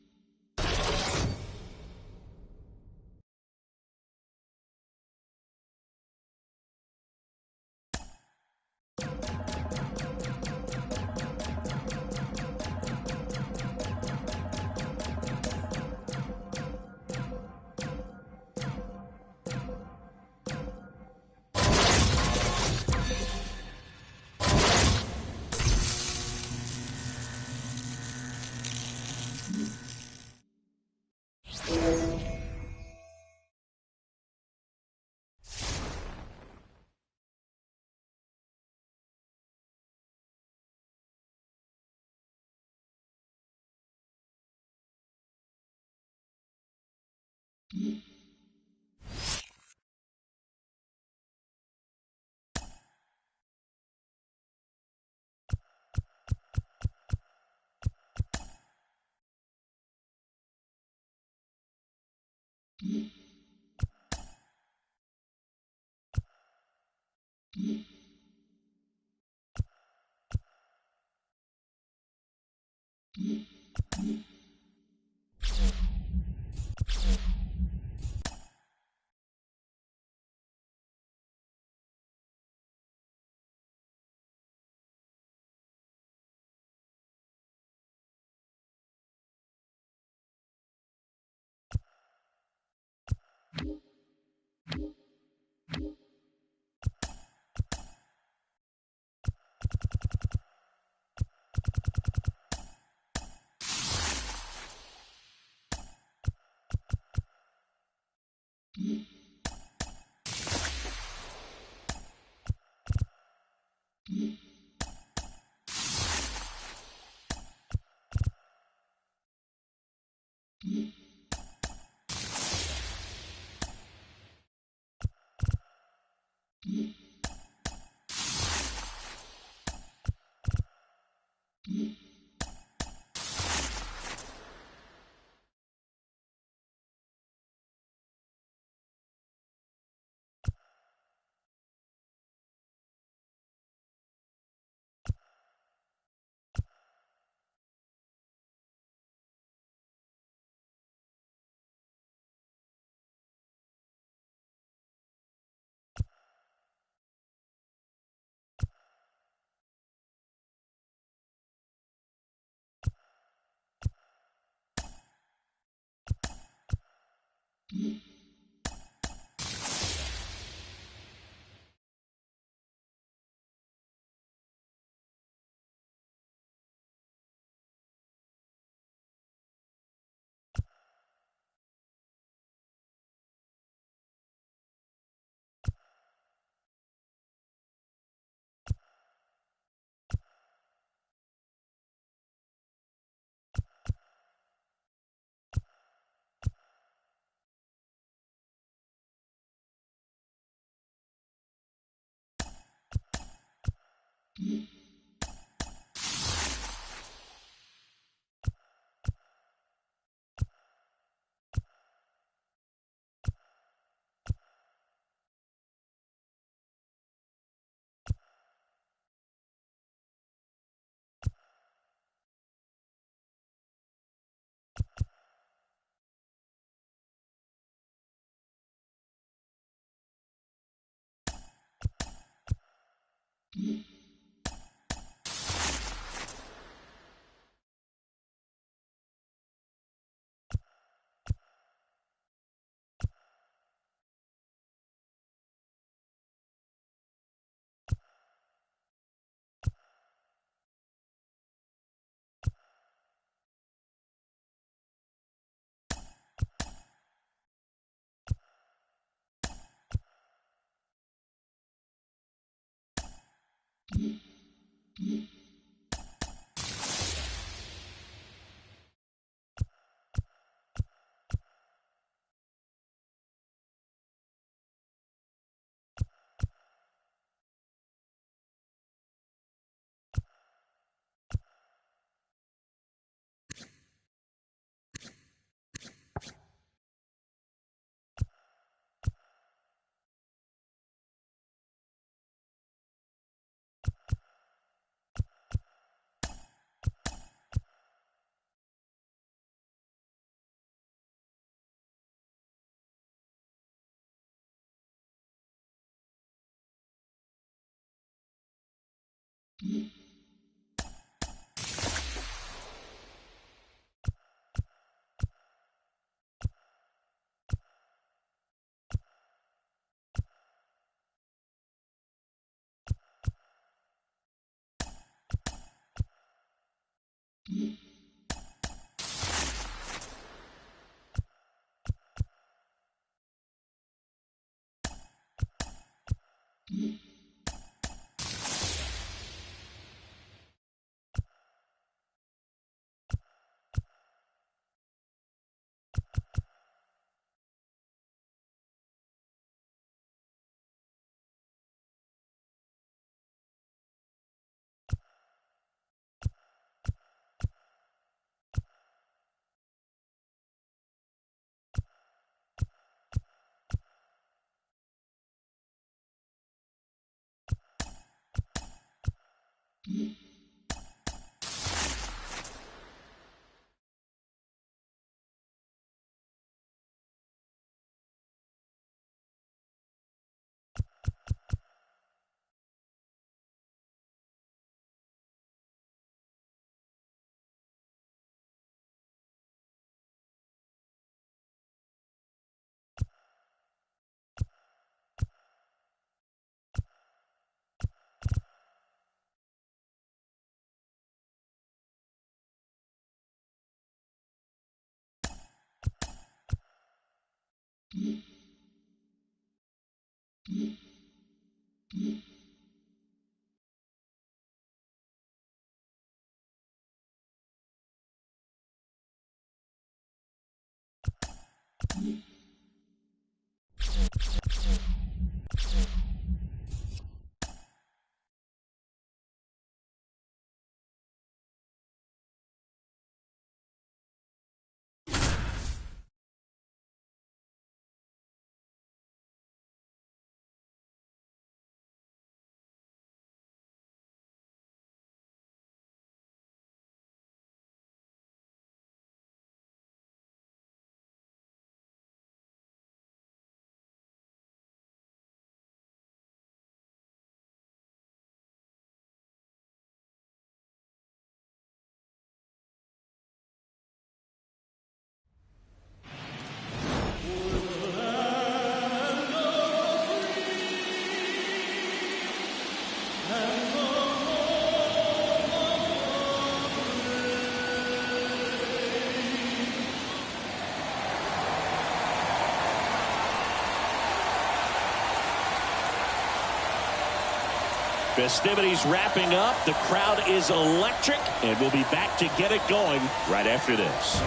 B: Festivities wrapping up. The crowd is electric, and we'll be back to get it going right after this.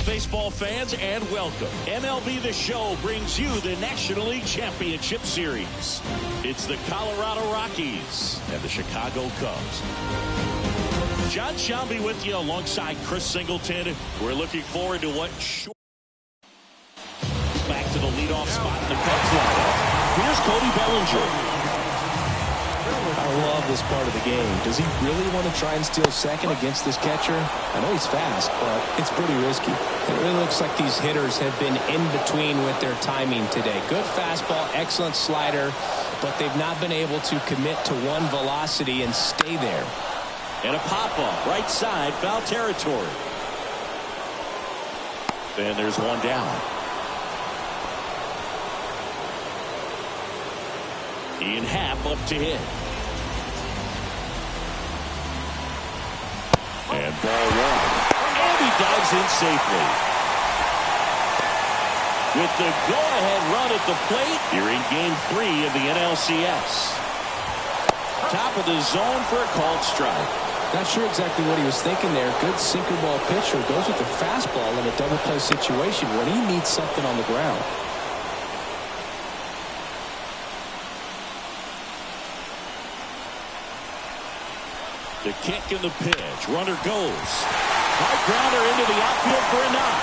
B: Baseball fans, and welcome. MLB The Show brings you the National League Championship Series. It's the Colorado Rockies and the Chicago Cubs. John Shelby with you alongside Chris Singleton. We're looking forward to what back to the leadoff spot in the Cubs lineup. Here's Cody Bellinger.
A: I love this part of the game. Does he really want to try and steal second against this catcher? I know he's fast, but it's pretty risky. It really looks like these hitters have been in between with their timing today. Good fastball, excellent slider, but they've not been able to commit to one velocity and stay there.
B: And a pop-up, right side, foul territory. And there's one down. Ian Happ up to hit. And ball one. he dives in safely. With the go-ahead run at the plate, here in Game 3 of the NLCS. Top of the zone for a called strike.
A: Not sure exactly what he was thinking there. Good sinker ball pitcher goes with the fastball in a double play situation when he needs something on the ground.
B: The kick and the pitch. Runner goes. High grounder into the outfield for a knock.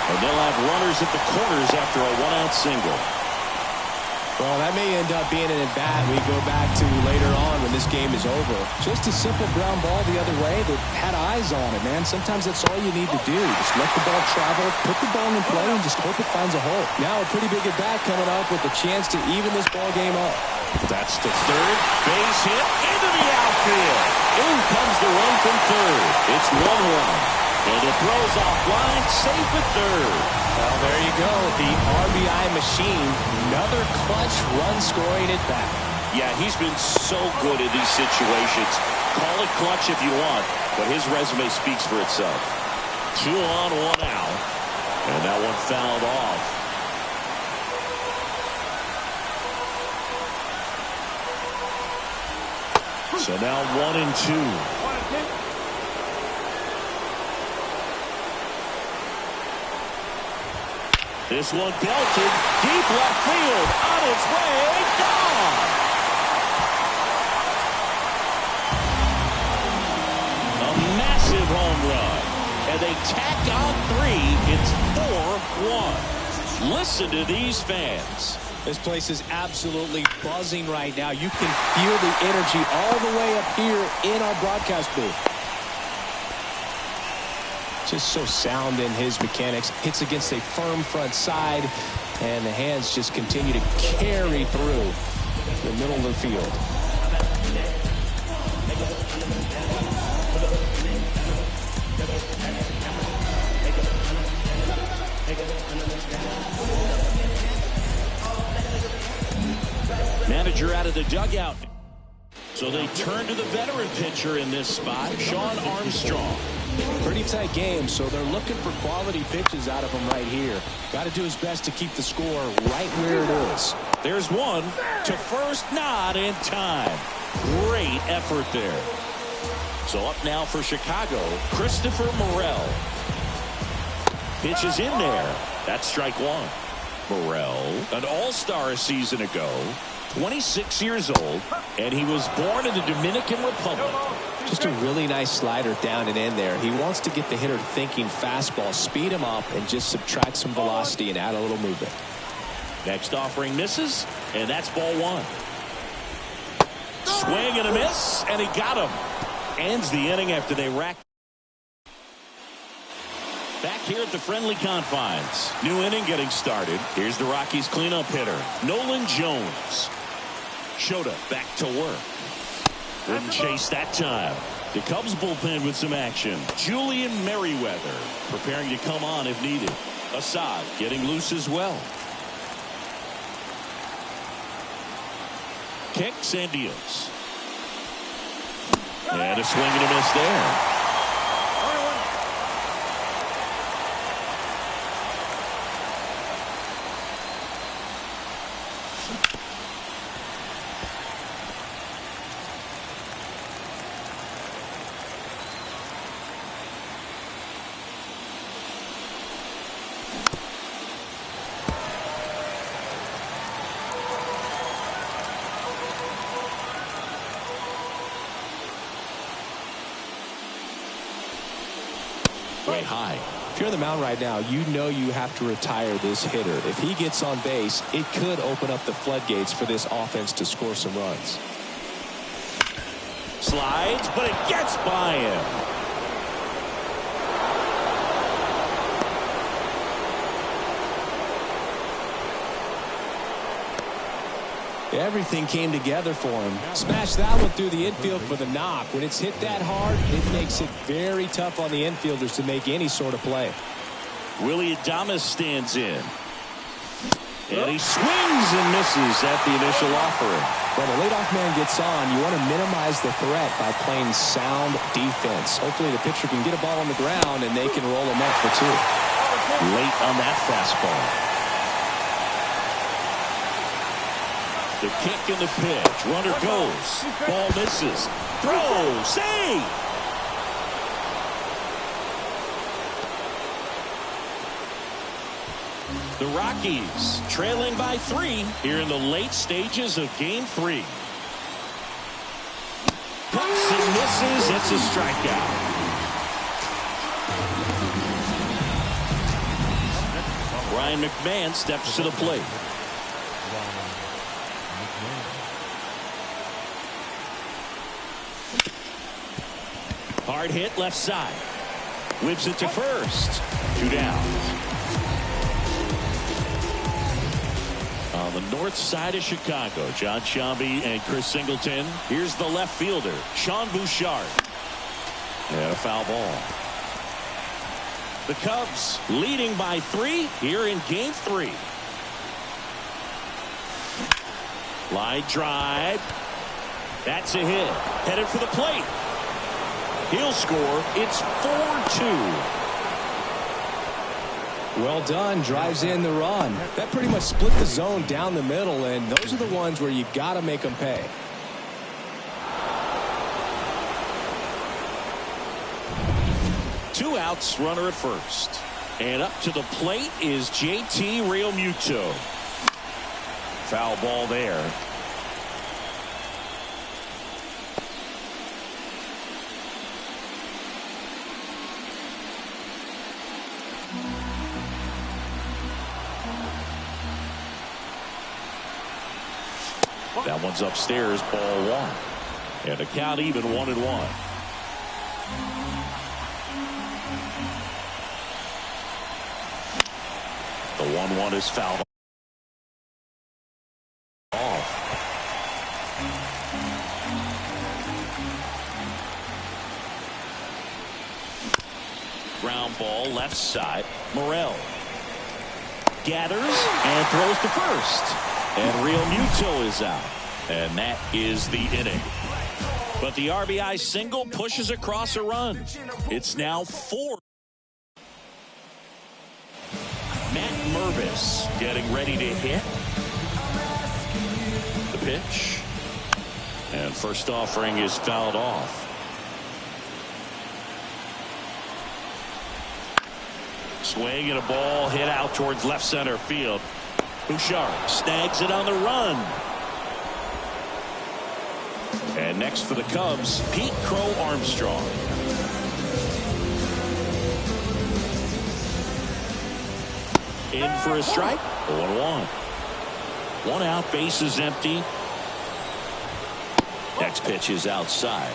B: And they'll have runners at the corners after a one-out single.
A: Well, that may end up being an at-bat we go back to later on when this game is over. Just a simple ground ball the other way that had eyes on it, man. Sometimes that's all you need to do. Just let the ball travel, put the ball in play, and just hope it finds a hole. Now a pretty big at-bat coming up with a chance to even this ball game up.
B: That's the third. Base hit into the outfield. In comes the run from third. It's 1-1. And it throws offline, safe at third.
A: Well, there you go. The RBI machine. Another clutch run-scoring at bat.
B: Yeah, he's been so good in these situations. Call it clutch if you want, but his resume speaks for itself. 2 on, 1 out. And that one fouled off. So now 1-2. This one belted deep left field, on its way, gone. A massive home run, and they tack on 3. It's 4-1. Listen to these fans.
A: This place is absolutely buzzing right now. You can feel the energy all the way up here in our broadcast booth. Just so sound in his mechanics. Hits against a firm front side, and the hands just continue to carry through the middle of the field.
B: Manager out of the dugout. So they turn to the veteran pitcher in this spot, Sean Armstrong.
A: Pretty tight game, so they're looking for quality pitches out of him right here. Got to do his best to keep the score right where it is.
B: There's one to first, not in time. Great effort there. So up now for Chicago, Christopher Morel. Pitch is in there. That's strike one. Morel, an all-star a season ago, 26 years old, and he was born in the Dominican Republic.
A: Just a really nice slider down and in there. He wants to get the hitter thinking fastball, speed him up, and just subtract some velocity and add a little movement.
B: Next offering misses, and that's ball one. Swing and a miss, and he got him. Ends the inning after they racked. Back here at the friendly confines. New inning getting started. Here's the Rockies cleanup hitter, Nolan Jones. Shota back to work. Wouldn't chase that time. The Cubs bullpen with some action. Julian Merriweather preparing to come on if needed. Assad getting loose as well. Kicks and deals. And a swing and a miss there. Way high.
A: If you're on the mound right now, you know you have to retire this hitter. If he gets on base, it could open up the floodgates for this offense to score some runs.
B: Slides, but it gets by him.
A: Everything came together for him. Smashed that one through the infield for the knock. When it's hit that hard, it makes it very tough on the infielders to make any sort of play.
B: Willie Adames stands in. And he swings and misses at the initial offering.
A: When the leadoff man gets on, you want to minimize the threat by playing sound defense. Hopefully the pitcher can get a ball on the ground and they can roll him up for 2.
B: Late on that fastball. The kick and the pitch. Runner goes. Ball misses. Throw. Save. The Rockies trailing by 3 here in the late stages of Game 3. Cuts and misses. It's a strikeout. Ryan McMahon steps to the plate. Hard hit left side. Whips it to first. 2 down. On the north side of Chicago, John Sciambi and Chris Singleton. Here's the left fielder, Sean Bouchard. And a foul ball. The Cubs leading by 3 here in Game 3. Line drive. That's a hit. Headed for the plate. He'll score. It's 4-2.
A: Well done. Drives in the run. That pretty much split the zone down the middle, and those are the ones where you got to make them pay.
B: Two outs, runner at first. And up to the plate is JT Realmuto. Foul ball there. That one's upstairs, ball 1. And the count even 1-1. The 1-1 is fouled off. Ground ball left side. Morel gathers and throws to first. And Realmuto is out. And that is the inning. But the RBI single pushes across a run. It's now 4. Matt Mervis getting ready to hit. The pitch. And first offering is fouled off. Swing and a ball hit out towards left center field. Bouchard snags it on the run. And next for the Cubs, Pete Crow Armstrong. In for a strike. 0-1. 1 out, base is empty. Next pitch is outside.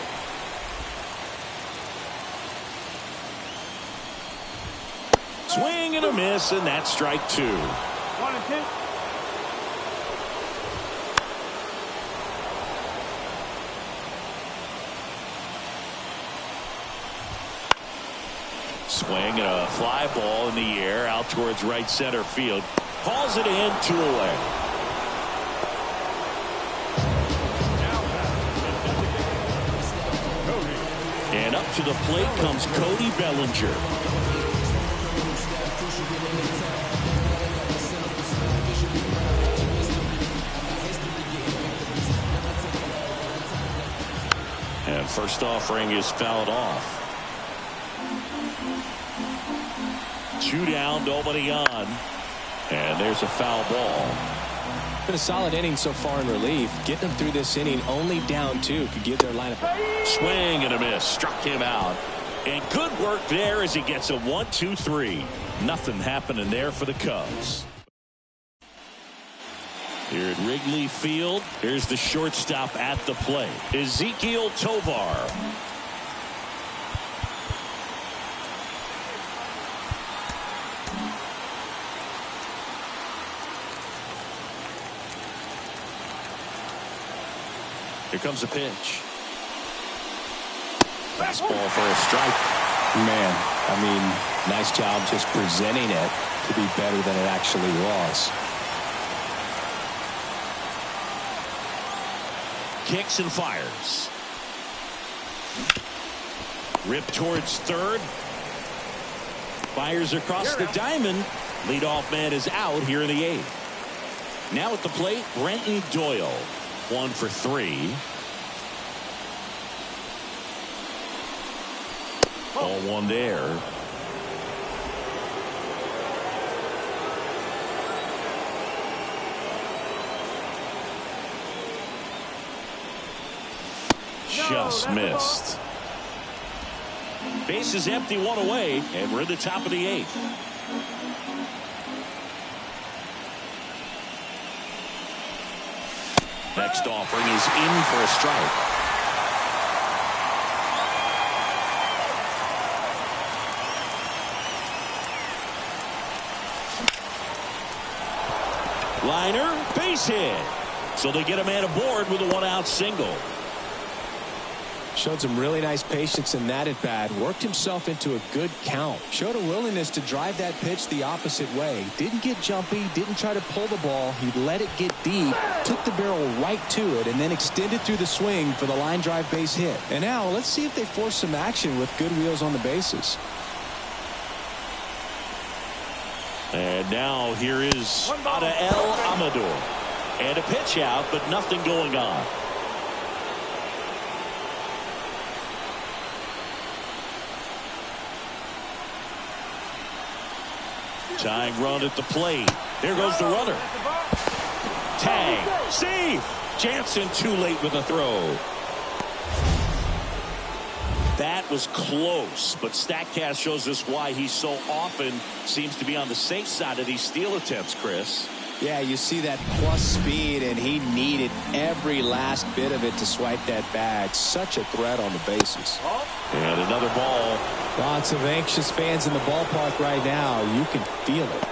B: Swing and a miss, and that's strike 2.
C: 1-2.
B: Swing and a fly ball in the air out towards right center field. Hauls it in, 2 away. And up to the plate comes Cody Bellinger. And first offering is fouled off. 2 down, nobody on. And there's a foul ball.
A: Been a solid inning so far in relief. Getting them through this inning only down 2 could give their lineup.
B: Swing and a miss. Struck him out. And good work there as he gets a 1-2-3. Nothing happening there for the Cubs. Here at Wrigley Field, here's the shortstop at the plate, Ezekiel Tovar. Here comes a pitch. Fastball for a strike.
A: Man, I mean, nice job just presenting it to be better than it actually was.
B: kicks and fires. Rip towards third. Fires across the diamond. Leadoff man is out here in the 8th. Now at the plate, Brenton Doyle. 1 for 3. Ball 1 there. Just missed. Base is empty, 1 away, and we're at the top of the 8th. Next offering is in for a strike. Liner, base hit. So they get a man aboard with a 1-out single.
A: Showed some really nice patience in that at bat. Worked himself into a good count. Showed a willingness to drive that pitch the opposite way. Didn't get jumpy. Didn't try to pull the ball. He let it get deep. Took the barrel right to it and then extended through the swing for the line drive base hit. And now let's see if they force some action with good wheels on the bases.
B: And now here is Adael Amador. And a pitch out, but nothing going on. Tying run at the plate. There goes the runner. Tag. Safe. Jansen too late with a throw. That was close, but StatCast shows us why he so often seems to be on the safe side of these steal attempts, Chris.
A: Yeah, you see that plus speed, and he needed every last bit of it to swipe that bag. Such a threat on the bases.
B: And another ball.
A: Lots of anxious fans in the ballpark right now. You can feel it.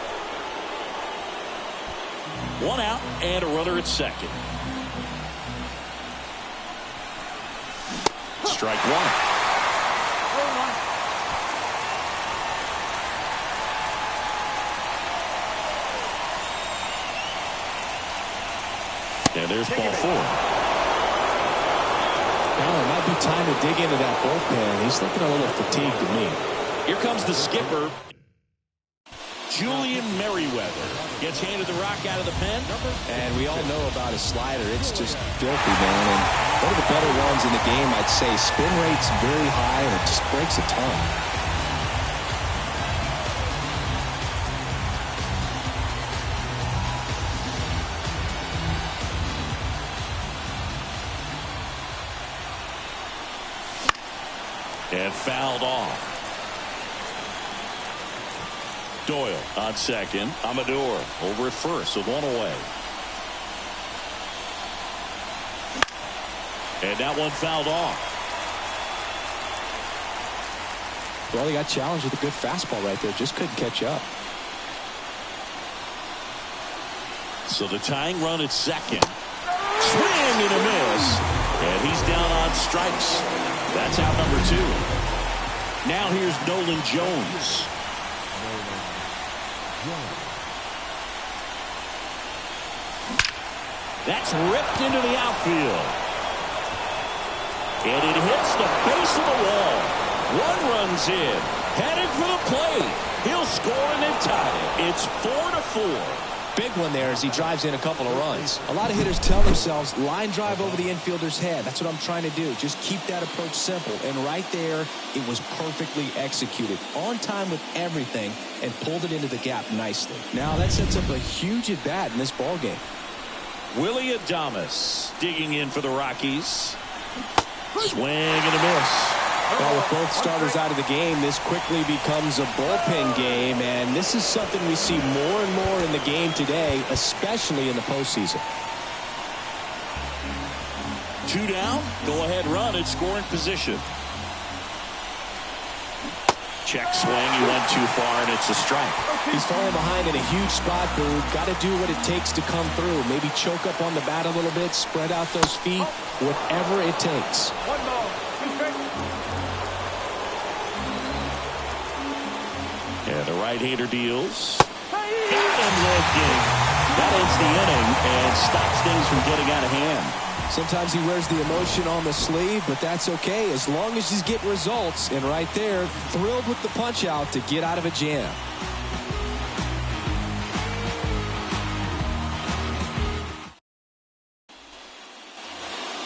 B: 1 out and a runner at second. Strike 1. And there's ball 4.
A: Well, it might be time to dig into that bullpen. He's looking a little fatigued to me.
B: Here comes the skipper. Julian Merriweather gets handed the rock out of the pen.
A: And we all know about his slider. It's just filthy, man. And one of the better ones in the game, I'd say. Spin rate's very high, and it just breaks a ton.
B: And fouled off. Doyle on second. Amador over at first with 1 away. And that one fouled off.
A: Well, he got challenged with a good fastball right there. Just couldn't catch up.
B: So the tying run at second. Swing and a miss. And he's down on strikes. That's out number 2. Now here's Nolan Jones. That's ripped into the outfield. And it hits the base of the wall. 1 runs in. Headed for the plate. He'll score and then tie it. It's 4-4.
A: Big one there as he drives in a couple of runs. A lot of hitters tell themselves, line drive over the infielder's head. That's what I'm trying to do. Just keep that approach simple. And right there, it was perfectly executed. On time with everything and pulled it into the gap nicely. Now that sets up a huge at-bat in this ballgame.
B: Willie Adames digging in for the Rockies. Swing and a miss.
A: Well, with both starters out of the game, this quickly becomes a bullpen game, and this is something we see more and more in the game today, especially in the postseason.
B: 2 down, go-ahead run at scoring position. Check swing, he went too far, and it's a strike.
A: He's falling behind in a huge spot, Boog. Got to do what it takes to come through. Maybe choke up on the bat a little bit, spread out those feet, whatever it takes.
C: 1 ball, 2 strikes.
B: And the right-hander deals. Got him looking. That ends the inning and stops things from getting out of hand.
A: Sometimes he wears the emotion on the sleeve, but that's okay as long as he's getting results. And right there, thrilled with the punch out to get out of a jam.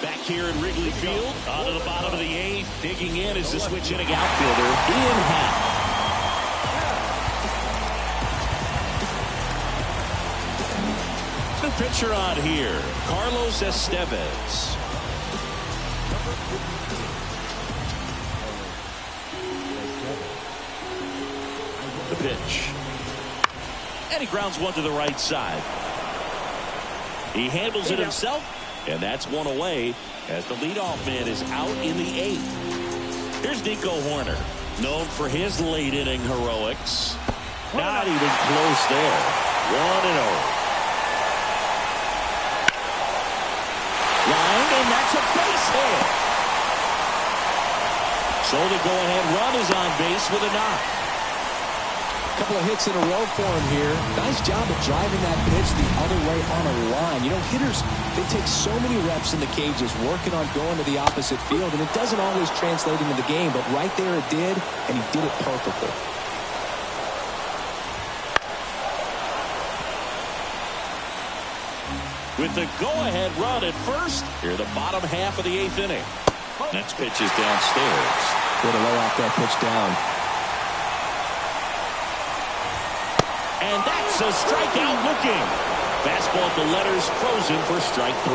B: Back here in Wrigley Field, on to the bottom of the 8th. Digging in is the switch hitting outfielder, Ian Happ. The pitcher on here, Carlos Estevez. The pitch. And he grounds one to the right side. He handles it himself, and that's one away as the leadoff man is out in the 8th. Here's Nico Hoerner, known for his late inning heroics. Not even close there. 1-0. Line, and that's a base hit. So the go-ahead run is on base with a knock.
A: A couple of hits in a row for him here. Nice job of driving that pitch the other way on a line. You know, hitters, they take so many reps in the cages working on going to the opposite field, and it doesn't always translate into the game, but right there it did, and he did it perfectly.
B: With the go-ahead run at first, here the bottom half of the 8th inning. Next pitch is downstairs.
A: Way to lay off that pitch down.
B: And that's a strikeout looking. Fastball at the letters, frozen for strike 3.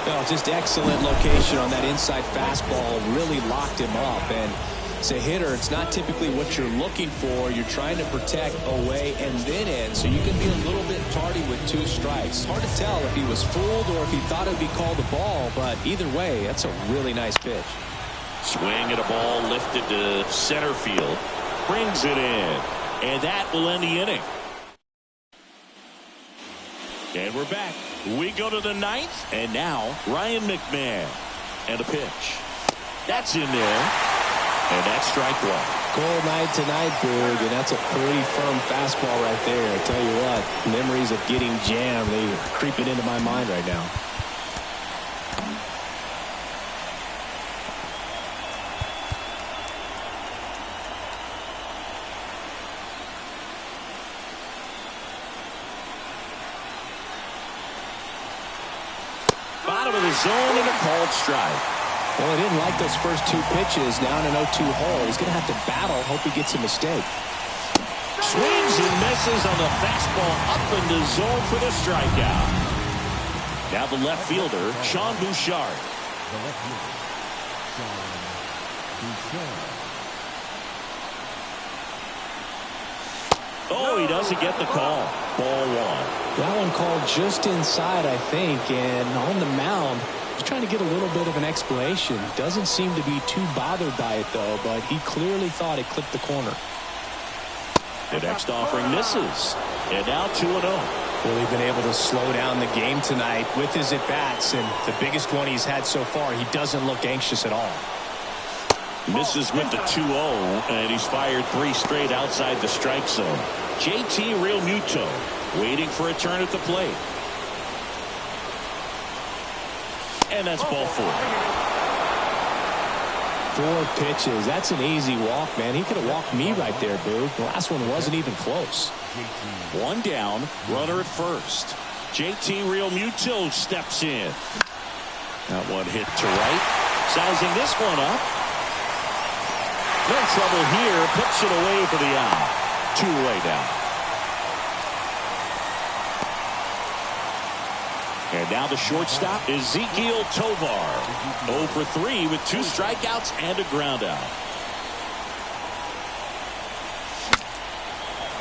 A: Oh, just excellent location on that inside fastball. Really locked him up. And as a hitter, it's not typically what you're looking for. You're trying to protect away and then in, so you can be a little bit tardy with 2 strikes. Hard to tell if he was fooled or if he thought it would be called a ball, but either way, that's a really nice pitch.
B: Swing at a ball lifted to center field. Brings it in. And that will end the inning. And we're back. We go to the 9th, and now Ryan McMahon. And a pitch. That's in there. And that's strike 1.
A: Cold night tonight, Boog, and that's a pretty firm fastball right there. I tell you what, memories of getting jammed, they are creeping into my mind right now.
B: Bottom of the zone and a called strike.
A: Well, he didn't like those first 2 pitches. Now in an 0-2 hole. He's going to have to battle. Hope he gets a mistake.
B: Swings and misses on the fastball up in the zone for the strikeout. Now the left fielder, Sean Bouchard.
D: The left fielder, Sean Bouchard.
B: Oh, he doesn't get the call. Ball 1.
A: That one called just inside, I think, and on the mound, he's trying to get a little bit of an explanation. Doesn't seem to be too bothered by it, though, but he clearly thought it clipped the corner.
B: The next offering misses. And now 2-0.
A: Really been able to slow down the game tonight with his at-bats, and the biggest one he's had so far, he doesn't look anxious at all.
B: Misses with the 2-0, and he's fired 3 straight outside the strike zone. JT Realmuto waiting for a turn at the plate. And that's ball 4.
A: 4 pitches. That's an easy walk, man. He could have walked me right there, Boo. The last one wasn't even close.
B: 1 down, runner at first. JT Realmuto steps in. That one hit to right. Sizing this one up. No trouble here. Puts it away for the out. 2 away now. And now the shortstop, Ezequiel Tovar. 0 for 3 with 2 strikeouts and a ground out.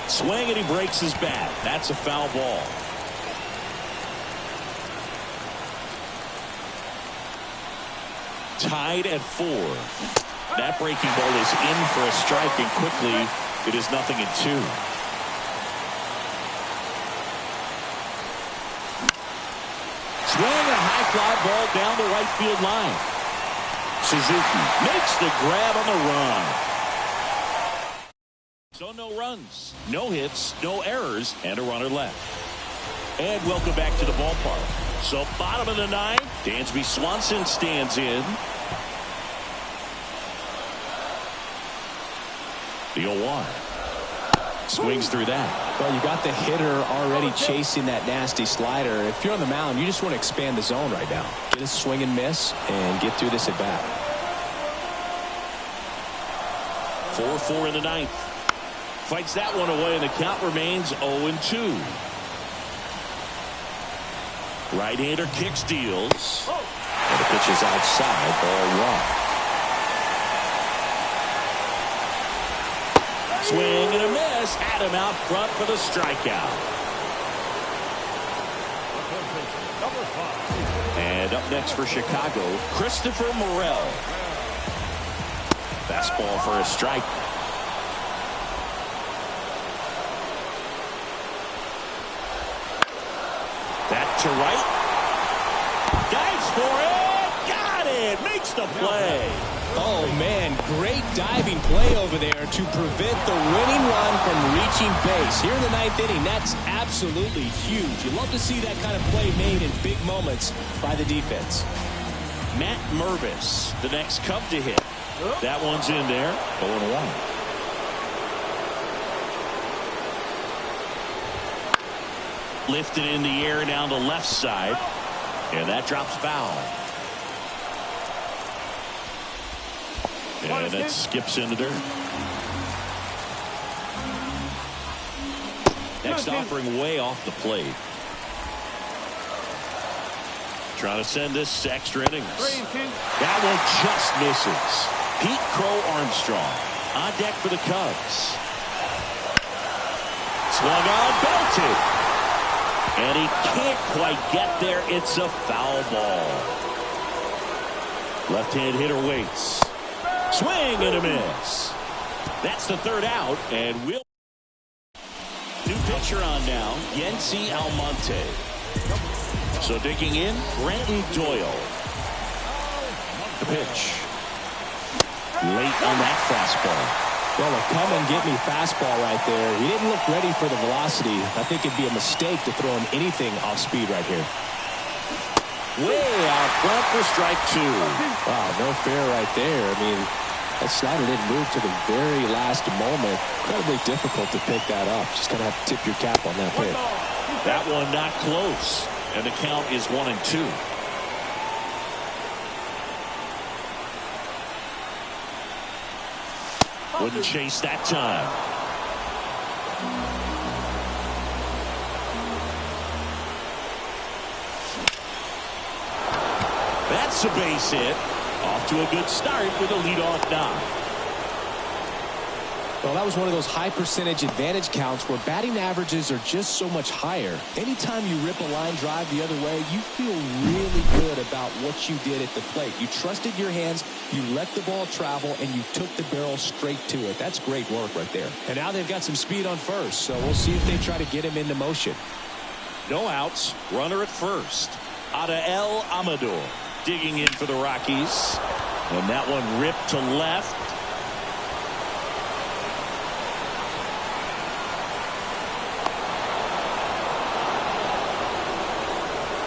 B: Swing and he breaks his bat. That's a foul ball. Tied at 4. That breaking ball is in for a strike, and quickly it is 0-2. Swing a high fly ball down the right field line. Suzuki makes the grab on the run. So no runs, no hits, no errors, and a runner left. And welcome back to the ballpark. So bottom of the ninth, Dansby Swanson stands in. The 0-1. Swings through that.
A: Well, you got the hitter already chasing that nasty slider. If you're on the mound, you just want to expand the zone right now. Get a swing and miss and get through this at bat.
B: 4-4 in the ninth. Fights that one away, and the count remains 0-2. Right-hander kicks, deals.
A: And the pitch is outside, ball one.
B: Swing and a miss. Had him out front for the strikeout. And up next for Chicago, Christopher Morel. Fastball for a strike. That to right. Dives for it. Got it. Makes the play.
A: Oh, man, great diving play over there to prevent the winning run from reaching base. Here in the ninth inning, that's absolutely huge. You love to see that kind of play made in big moments by the defense.
B: Matt Mervis, the next Cub to hit. That one's in there. 0-1. Lifted in the air down the left side. And that drops foul. And it skips in the dirt. Next offering way off the plate. Trying to send this to extra innings. That one just misses. Pete Crow Armstrong on deck for the Cubs. Swung on, belted. And he can't quite get there. It's a foul ball. Left-hand hitter waits. Swing and a miss. That's the third out, and we'll. New pitcher on now, Yency Almonte. So digging in, Brenton Doyle. The pitch. Late on that fastball.
A: Well, a come and get me fastball right there. He didn't look ready for the velocity. I think it'd be a mistake to throw him anything off speed right here.
B: Way out front for strike two.
A: Wow, no fair right there. I mean, that slider didn't move to the very last moment. Incredibly difficult to pick that up. Just going to have to tip your cap on that pitch.
B: That one not close. And the count is 1-2. Wouldn't chase that time. That's a base hit. Off to a good start with a leadoff knock.
A: Well, that was one of those high percentage advantage counts where batting averages are just so much higher. Anytime you rip a line drive the other way, you feel really good about what you did at the plate. You trusted your hands, you let the ball travel, and you took the barrel straight to it. That's great work right there. And now they've got some speed on first, so we'll see if they try to get him into motion.
B: No outs, runner at first. Adael Amador digging in for the Rockies. And that one ripped to left.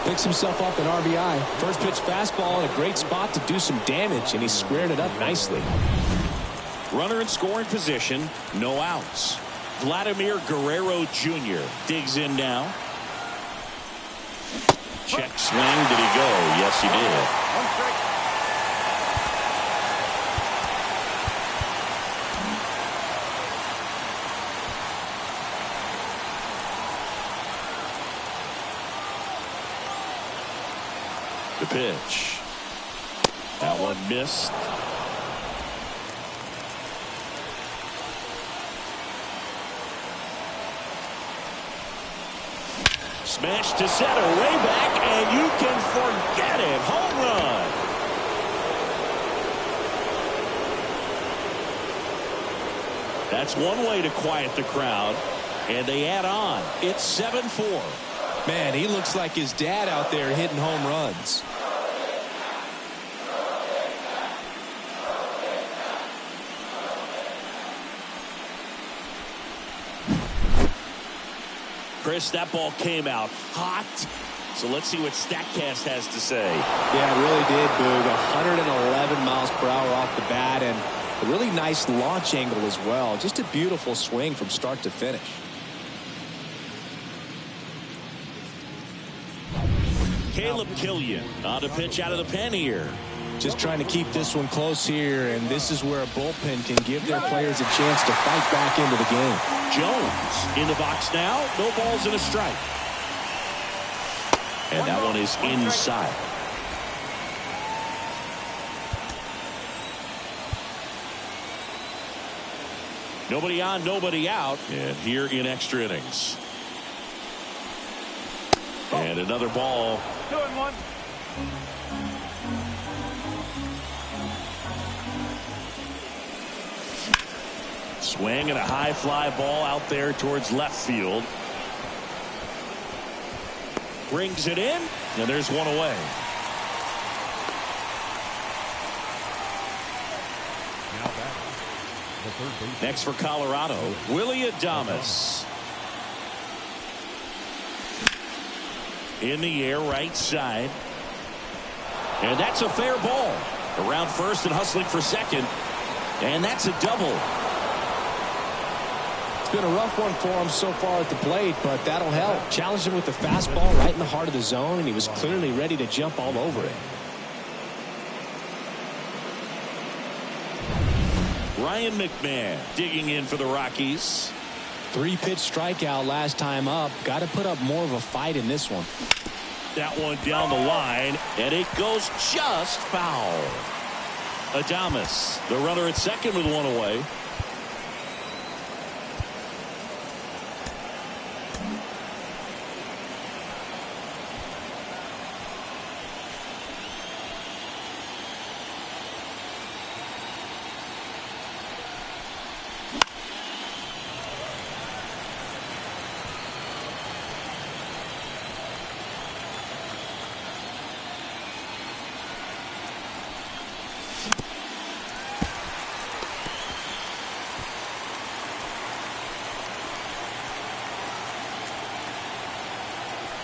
A: Picks himself up an RBI. First pitch fastball in a great spot to do some damage, and he squared it up nicely.
B: Runner in scoring position, no outs. Vladimir Guerrero Jr. digs in now. Check swing. Did he go? Yes, he did. The pitch. That one missed. Smash to center, way back, and you can forget it. Home run. That's one way to quiet the crowd, and they add on. It's 7-4.
A: Man, he looks like his dad out there hitting home runs.
B: Chris, that ball came out hot, So let's see what StatCast has to say.
A: Yeah, it really did, Boog. 111 miles per hour off the bat, and a really nice launch angle as well. Just a beautiful swing from start to finish.
B: Caleb Killian on a pitch out of the pen here.
A: Just trying to keep this one close here, and this is where a bullpen can give their players a chance to fight back into the game.
B: Jones in the box now. No balls and a strike. And that one is inside. Nobody on, nobody out. And here in extra innings. And another ball.
C: 2-1.
B: Swing and a high fly ball out there towards left field. Brings it in, and there's one away.
D: Now batting, the third baseman.
B: Next for Colorado, Willie Adames. In the air, right side. And that's a fair ball. Around first and hustling for second. And that's a double.
A: It's been a rough one for him so far at the plate, but that'll help. Challenged him with the fastball right in the heart of the zone, and he was clearly ready to jump all over it.
B: Ryan McMahon digging in for the Rockies.
A: 3-pitch strikeout last time up. Got to put up more of a fight in this one.
B: That one down the line, and it goes just foul. Adames, the runner at second with one away.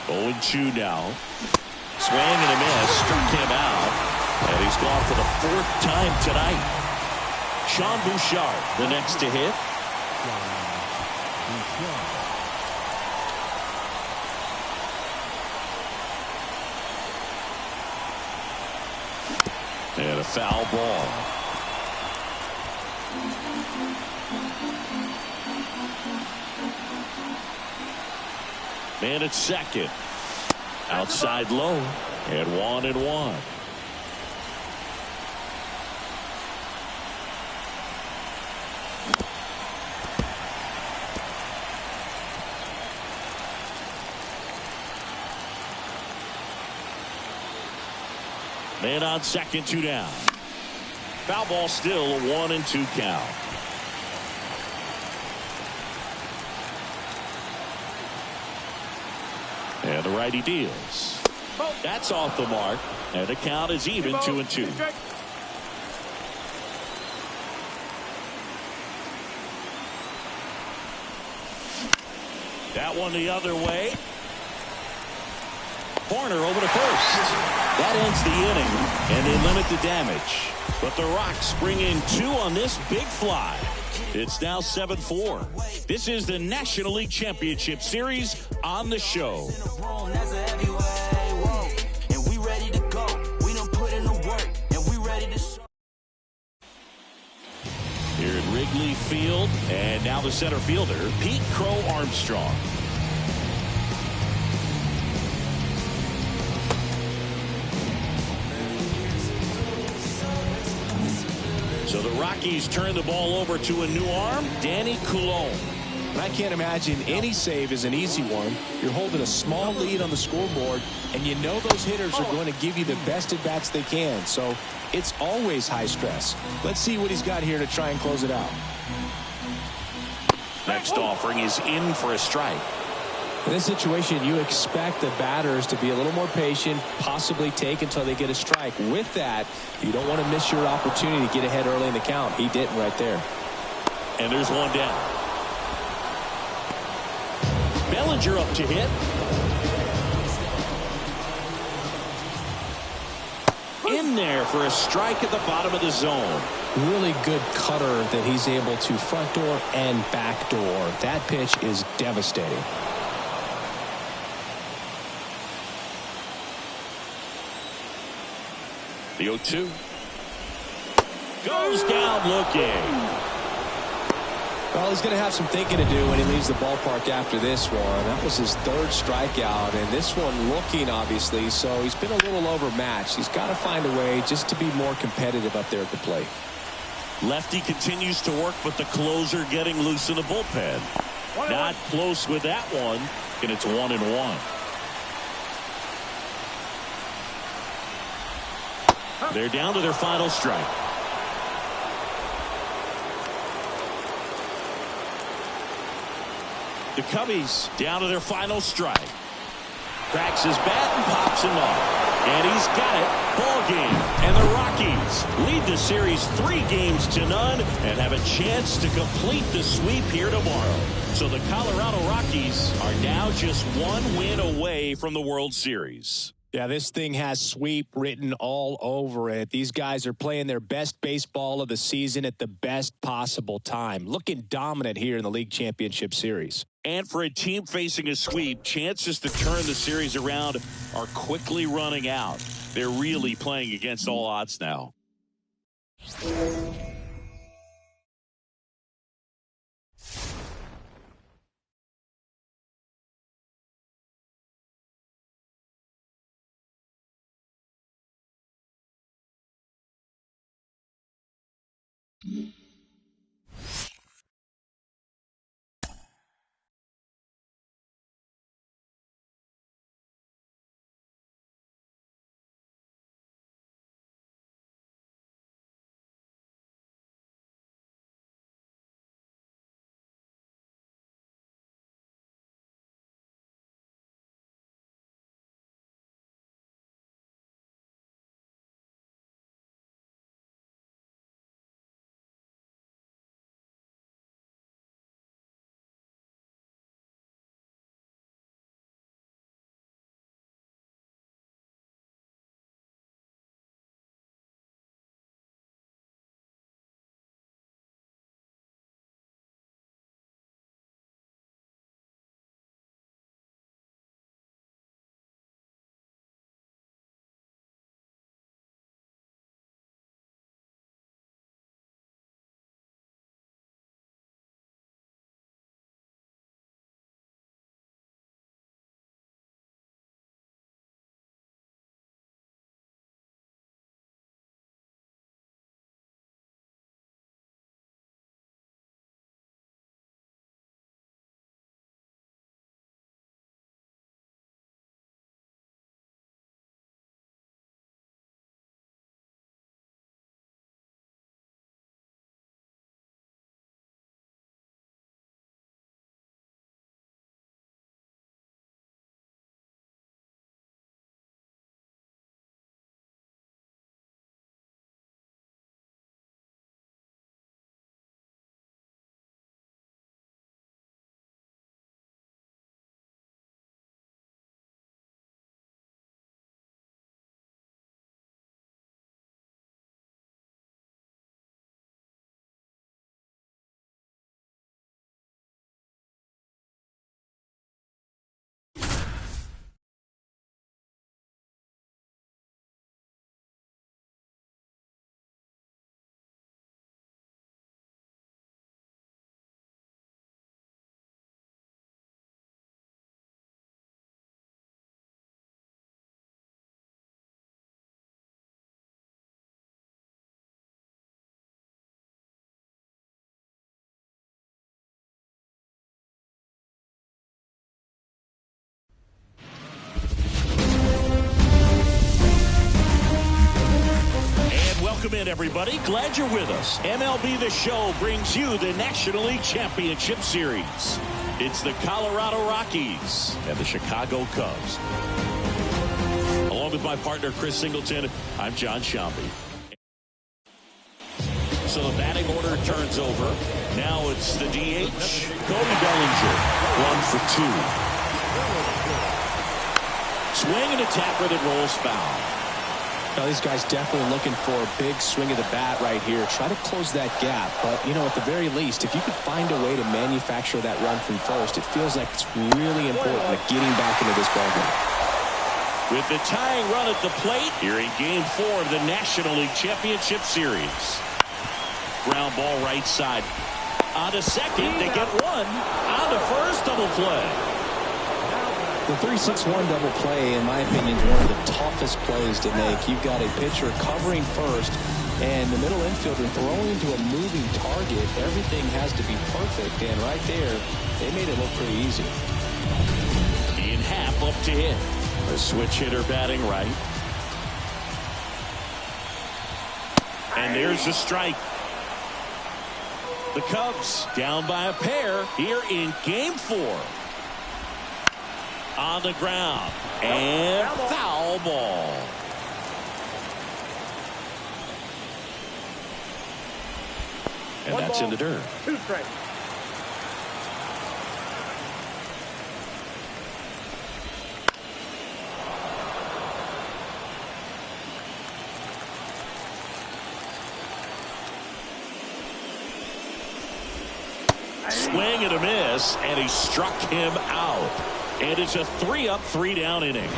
B: Oh, 0-2 now. Swing and a miss. Struck him out. And he's gone for the 4th time tonight. Sean Bouchard, the next to hit. And a foul ball. Man at second. Outside low. And 1-1. Man on second, 2 down. Foul ball still a 1-2 count. And the righty deals. That's off the mark. And the count is even 2-2. That one the other way. Corner over to first. That ends the inning, and they limit the damage. But the Rocks bring in 2 on this big fly. It's now 7-4. This is the National League Championship Series on the show. Here at Wrigley Field, and now the center fielder, Pete Crow Armstrong. So the Rockies turn the ball over to a new arm, Danny Coulombe.
A: I can't imagine any save is an easy one. You're holding a small lead on the scoreboard, and you know those hitters are going to give you the best at-bats they can. So it's always high stress. Let's see what he's got here to try and close it out.
B: Next offering is in for a strike.
A: In this situation, you expect the batters to be a little more patient, possibly take until they get a strike. With that, you don't want to miss your opportunity to get ahead early in the count. He didn't right there.
B: And there's one down. Bellinger up to hit. In there for a strike at the bottom of the zone.
A: Really good cutter that he's able to front door and back door. That pitch is devastating.
B: The 0-2. Goes down looking.
A: Well, he's going to have some thinking to do when he leaves the ballpark after this one. That was his third strikeout, and this one looking, obviously, so he's been a little overmatched. He's got to find a way just to be more competitive up there at the plate.
B: Lefty continues to work, but the closer getting loose in the bullpen. Not close with that one, and it's 1-1. They're down to their final strike. The Cubbies down to their final strike. Cracks his bat and pops him off. And he's got it. Ball game. And the Rockies lead the series 3-0 and have a chance to complete the sweep here tomorrow. So the Colorado Rockies are now just one win away from the World Series.
A: Yeah, this thing has sweep written all over it. These guys are playing their best baseball of the season at the best possible time. Looking dominant here in the League Championship Series.
B: And for a team facing a sweep, chances to turn the series around are quickly running out. They're really playing against all odds now. Welcome in, everybody. Glad you're with us. MLB The Show brings you the National League Championship Series. It's the Colorado Rockies and the Chicago Cubs. Along with my partner, Chris Singleton, I'm John Shambi. So the batting order turns over. Now it's the DH, Cody Bellinger, 1 for 2. Swing and a tapper that rolls foul.
A: Now, these guys definitely looking for a big swing of the bat right here. Try to close that gap. But, you know, at the very least, if you could find a way to manufacture that run from first, it feels like it's really important at getting back into this ballgame.
B: With the tying run at the plate here in Game 4 of the National League Championship Series. Ground ball right side. On to second. They get one. On to first. Double play.
A: The 3-6-1 double play, in my opinion, is one of the toughest plays to make. You've got a pitcher covering first, and the middle infielder throwing to a moving target. Everything has to be perfect, and right there, they made it look pretty easy.
B: In half up to hit. A switch hitter batting right. And there's the strike. The Cubs down by a pair here in Game 4. On the ground. And foul ball. And that's in the dirt.
C: 2 strikes.
B: Swing and a miss, and he struck him out. And it's a 3-up, 3-down inning.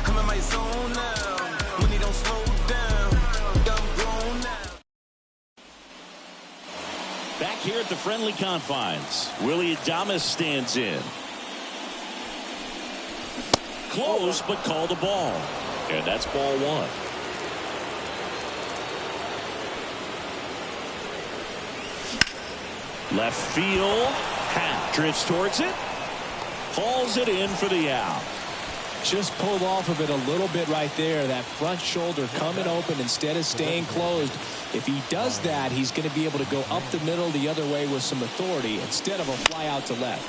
E: I'm in my zone now. When he don't slow down, I'm grown now.
B: Back here at the friendly confines, Willie Adames stands in. Close, but called a ball. And that's ball 1. Left field. Hat drifts towards it. Hauls it in for the out.
A: Just pulled off of it a little bit right there. That front shoulder coming open instead of staying closed. If he does that, he's going to be able to go up the middle the other way with some authority instead of a fly out to left.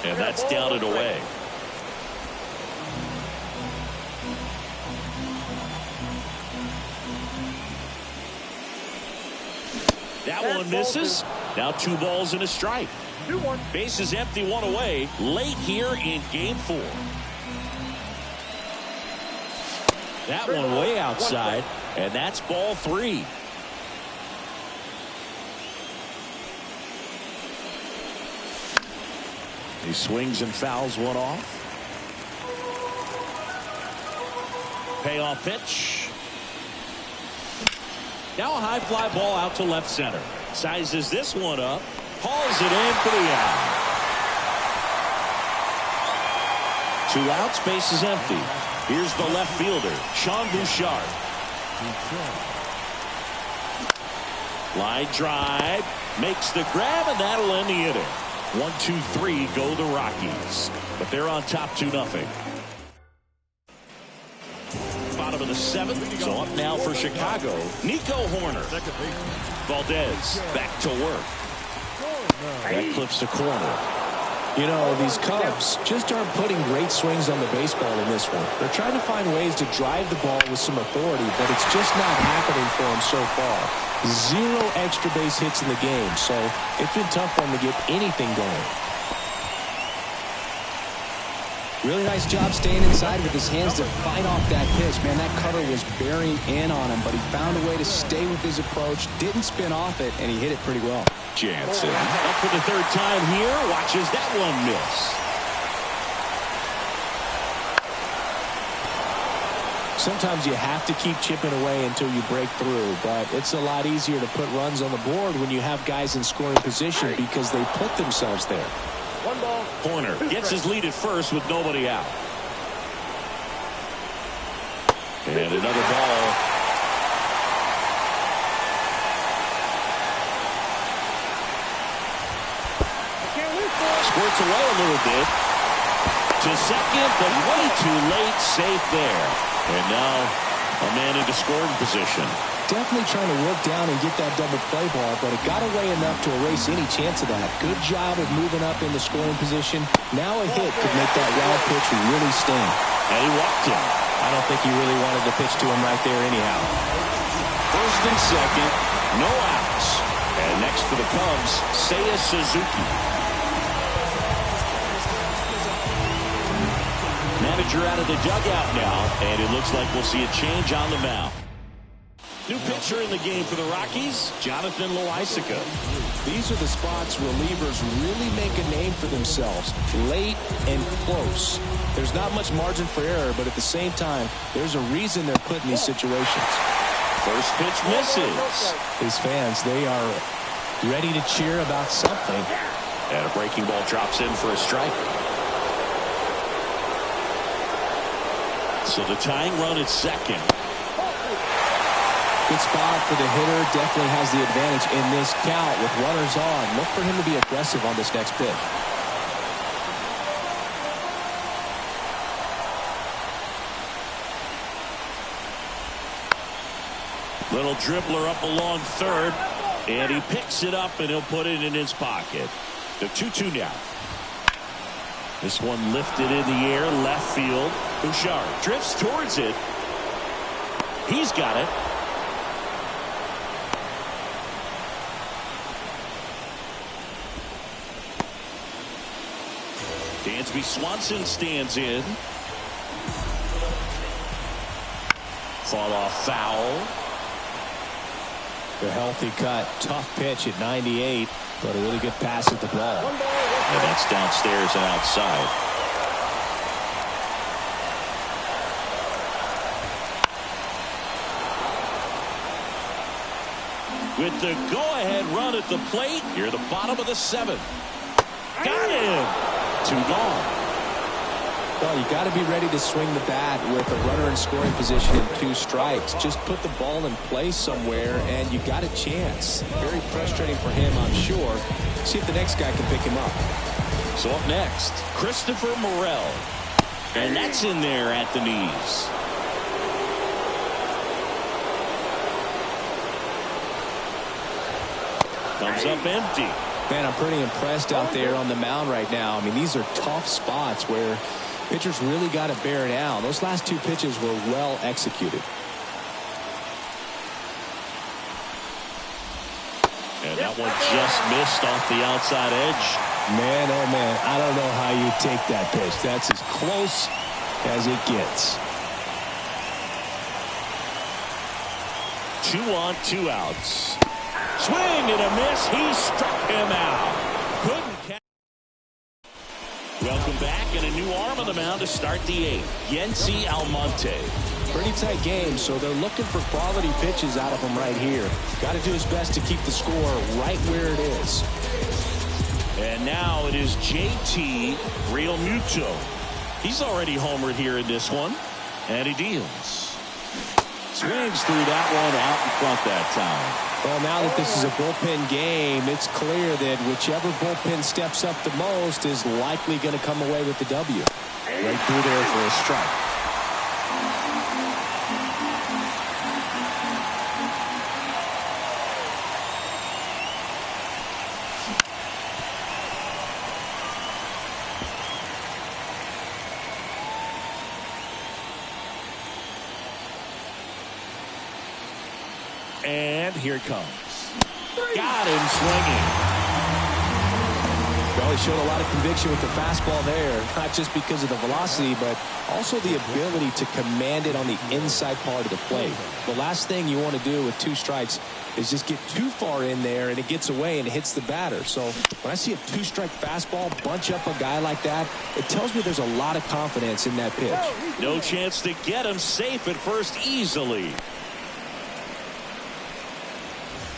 B: And that's down and away. That one misses. Now 2 balls and a strike.
C: 2-1.
B: Base is empty, 1 away. Late here in Game 4. That one way outside, and that's ball 3. He swings and fouls one off. Payoff pitch. Now a high fly ball out to left center. Sizes this one up. Hauls it in for the out. 2 outs, base is empty. Here's the left fielder, Sean Bouchard. Line drive. Makes the grab, and that'll end the inning. 1-2-3 go the Rockies. But they're on top 2-0. Bottom of the 7th. So up now for Chicago, Nico Horner. Valdez back to work. That clips the corner.
A: You know, these Cubs just aren't putting great swings on the baseball in this one. They're trying to find ways to drive the ball with some authority, but it's just not happening for them so far. 0 extra base hits in the game, so it's been tough for them to get anything going. Really nice job staying inside with his hands to fight off that pitch. Man, that cutter was bearing in on him, but he found a way to stay with his approach, didn't spin off it, and he hit it pretty well.
B: Jansen up for the 3rd time here. Watches that one miss.
A: Sometimes you have to keep chipping away until you break through, but it's a lot easier to put runs on the board when you have guys in scoring position because they put themselves there.
C: 1 ball.
B: Horner gets his lead at first with nobody out. And another ball. Squirts away a little bit. To second, but way too late. Safe there. And now a man into scoring position.
A: Definitely trying to work down and get that double play ball, but it got away enough to erase any chance of that. Good job of moving up in the scoring position. Now a hit could make that wild pitch really sting.
B: And he walked him.
A: I don't think he really wanted to pitch to him right there anyhow.
B: 1st and 2nd. No outs. And next for the Cubs, Seiya Suzuki. Manager out of the dugout now, and it looks like we'll see a change on the mound. New pitcher in the game for the Rockies, Jonathan Loaisiga.
A: These are the spots relievers really make a name for themselves, late and close. There's not much margin for error, but at the same time, there's a reason they're put in these situations.
B: First pitch misses.
A: These fans, they are ready to cheer about something.
B: And a breaking ball drops in for a strike. So the tying run at second.
A: Good spot for the hitter. Definitely has the advantage in this count with runners on. Look for him to be aggressive on this next pitch.
B: Little dribbler up along third. And he picks it up and he'll put it in his pocket. The 2-2 now. This one lifted in the air, left field. Bouchard drifts towards it. He's got it. Dansby Swanson stands in. Fought off foul.
A: The healthy cut. Tough pitch at 98, but a really good pass at the ball.
B: And that's downstairs and outside. With the go-ahead run at the plate, here the bottom of the seventh. Got him. 2 gone.
A: Well, you got to be ready to swing the bat with a runner in scoring position and 2 strikes. Just put the ball in play somewhere, and you got a chance. Very frustrating for him, I'm sure. See if the next guy can pick him up.
B: So up next, Christopher Morel. And that's in there at the knees. Comes up empty.
A: Man, I'm pretty impressed out there on the mound right now. I mean, these are tough spots where pitchers really got to bear down. Those last 2 pitches were well executed.
B: And that one just missed off the outside edge.
A: Man, oh man, I don't know how you take that pitch. That's as close as it gets.
B: 2 on, 2 outs. Swing and a miss. He struck him out. Couldn't catch. Welcome back, and a new arm on the mound to start the 8th. Yency Almonte.
A: Pretty tight game, so they're looking for quality pitches out of him right here. Got to do his best to keep the score right where it is.
B: And now it is JT Realmuto. He's already homered here in this one, and he deals. Swings through that one out in front that time.
A: Well, now that this is a bullpen game, it's clear that whichever bullpen steps up the most is likely going to come away with the W. Right through there for a strike.
B: And here it comes. Got him swinging.
A: Well, he showed a lot of conviction with the fastball there, not just because of the velocity, but also the ability to command it on the inside part of the plate. The last thing you want to do with 2 strikes is just get too far in there and it gets away and it hits the batter. So when I see a 2-strike fastball bunch up a guy like that, it tells me there's a lot of confidence in that pitch.
B: No chance to get him safe at first easily.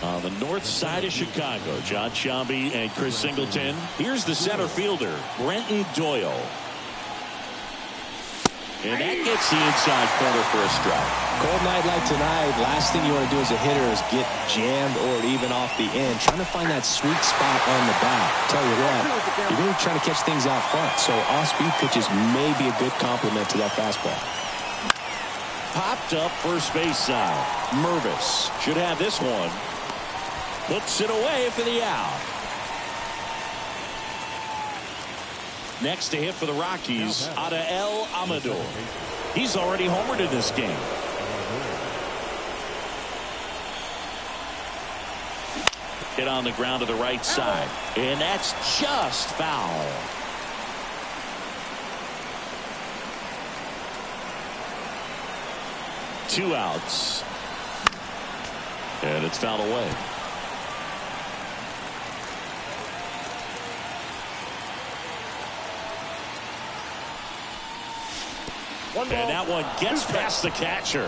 B: On the north side of Chicago, John Sciambi and Chris Singleton. Here's the center fielder, Brenton Doyle. And that gets the inside corner for a strike.
A: Cold night like tonight, last thing you want to do as a hitter is get jammed or even off the end. Trying to find that sweet spot on the bat. Tell you what, you're really trying to catch things out front, so off-speed pitches may be a good complement to that fastball.
B: Popped up first base side. Mervis should have this one. Puts it away for the out. Next to hit for the Rockies, Adael Amador. He's already homered in this game. Hit on the ground to the right side. And that's just foul. Two outs. And it's fouled away. And that one gets past the catcher.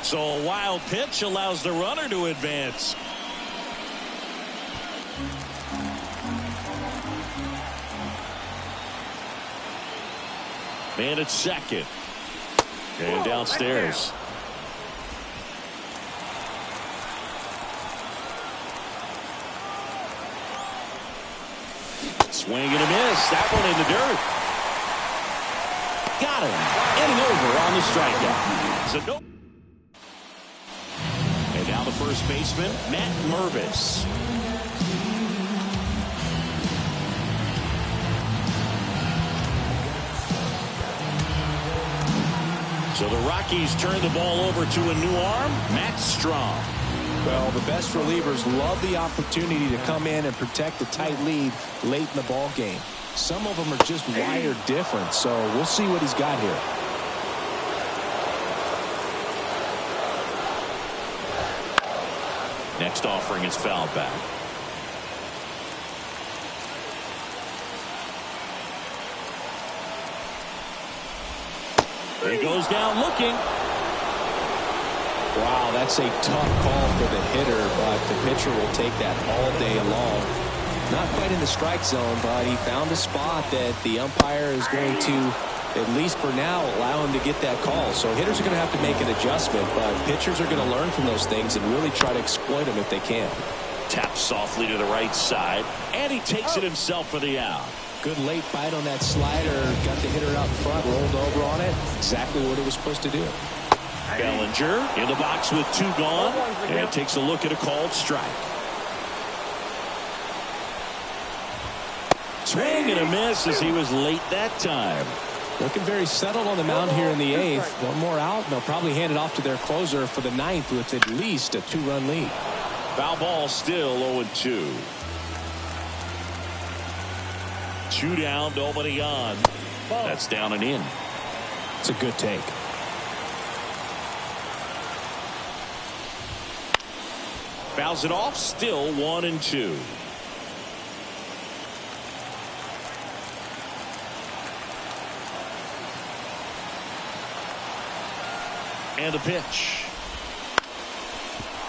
B: So a wild pitch allows the runner to advance. Man at second. And downstairs. Swing and a miss. That one in the dirt. Got him. Inning over on the strikeout. So no. And now the first baseman, Matt Mervis. So the Rockies turn the ball over to a new arm, Matt Strong.
A: Well, the best relievers love the opportunity to come in and protect a tight lead late in the ball game. Some of them are just wired different, so we'll see what he's got here.
B: Next offering is fouled back. He goes down looking.
A: Wow, that's a tough call for the hitter, but the pitcher will take that all day long. Not quite in the strike zone, but he found a spot that the umpire is going to, at least for now, allow him to get that call. So hitters are going to have to make an adjustment, but pitchers are going to learn from those things and really try to exploit them if they can.
B: Taps softly to the right side, and he takes it himself for the out.
A: Good late bite on that slider. Got the hitter out front, rolled over on it. Exactly what it was supposed to do.
B: Bellinger in the box with two gone, and takes a look at a called strike. Swing and a miss as he was late that time.
A: Looking very settled on the mound here in the eighth. One more out, and they'll probably hand it off to their closer for the ninth with at least a two-run lead.
B: Foul ball still 0-2. Two down, nobody on. That's down and in.
A: It's a good take.
B: Fouls it off, still 1-2. And a pitch.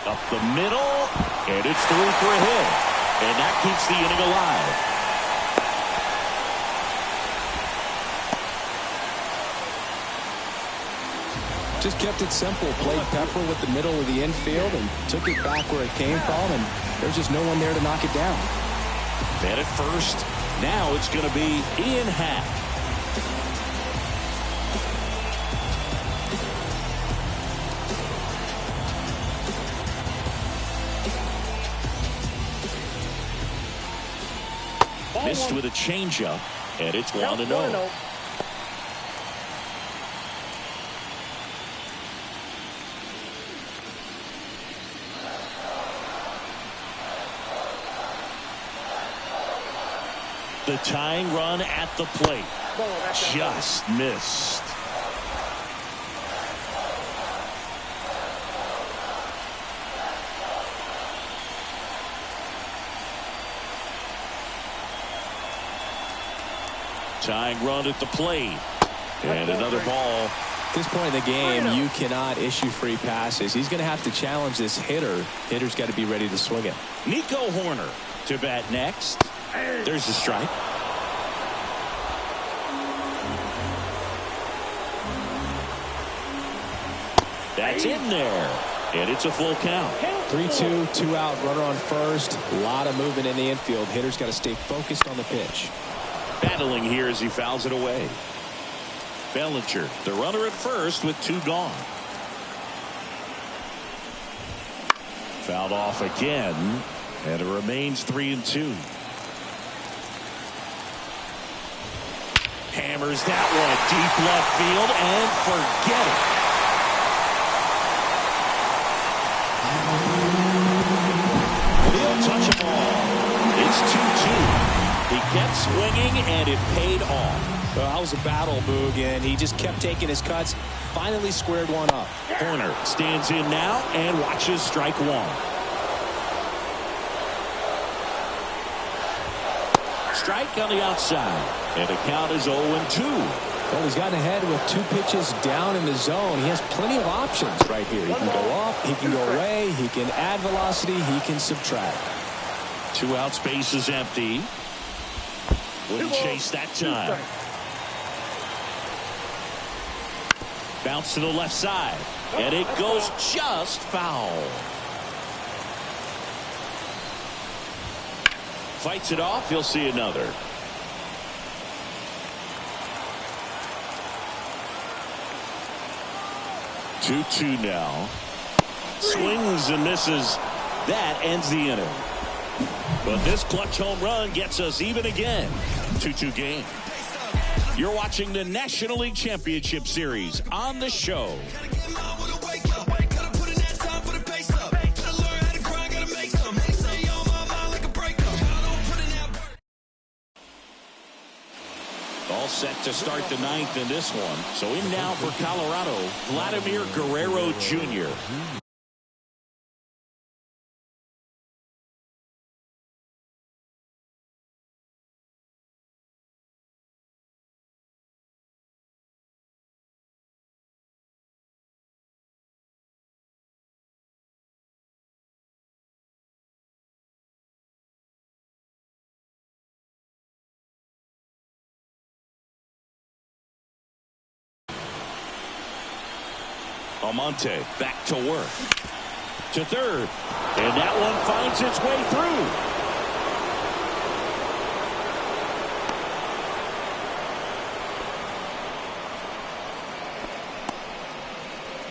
B: Up the middle, and it's through for a hit. And that keeps the inning alive.
A: Just kept it simple. Played pepper with the middle of the infield and took it back where it came from, and there's just no one there to knock it down.
B: Man at first. Now it's going to be Ian Happ. Missed with a changeup, and it's 1-0. The tying run at the plate. Just missed. Tying run at the plate. And another ball.
A: At this point in the game, you cannot issue free passes. He's going to have to challenge this hitter. Hitter's got to be ready to swing it.
B: Nico Horner to bat next. There's the strike. That's in there. And it's a full count.
A: 3-2, 2 out, runner on first. A lot of movement in the infield. Hitter's got to stay focused on the pitch.
B: Battling here as he fouls it away. Bellinger, the runner at first with two gone. Fouled off again, and it remains 3-2. Hammers that one deep left field, and forget it. He kept swinging, and it paid off.
A: Well, that was a battle, Boog, and he just kept taking his cuts. Finally squared one up.
B: Horner stands in now and watches strike one. Strike on the outside, and the count is 0-2.
A: Well, he's gotten ahead with 2 pitches down in the zone. He has plenty of options right here. He can go up, he can go away, he can add velocity, he can subtract.
B: 2 outs, base is empty. Wouldn't chase that time. Bounce to the left side, and it goes just foul. Fights it off. He'll see another. Two now. Swings and misses. That ends the inning. But this clutch home run gets us even again. 2-2 game. You're watching the National League Championship Series on the show. All set to start the 9th in this one. So in now for Colorado, Vladimir Guerrero Jr. Almonte back to work. To third. And that one finds its way through.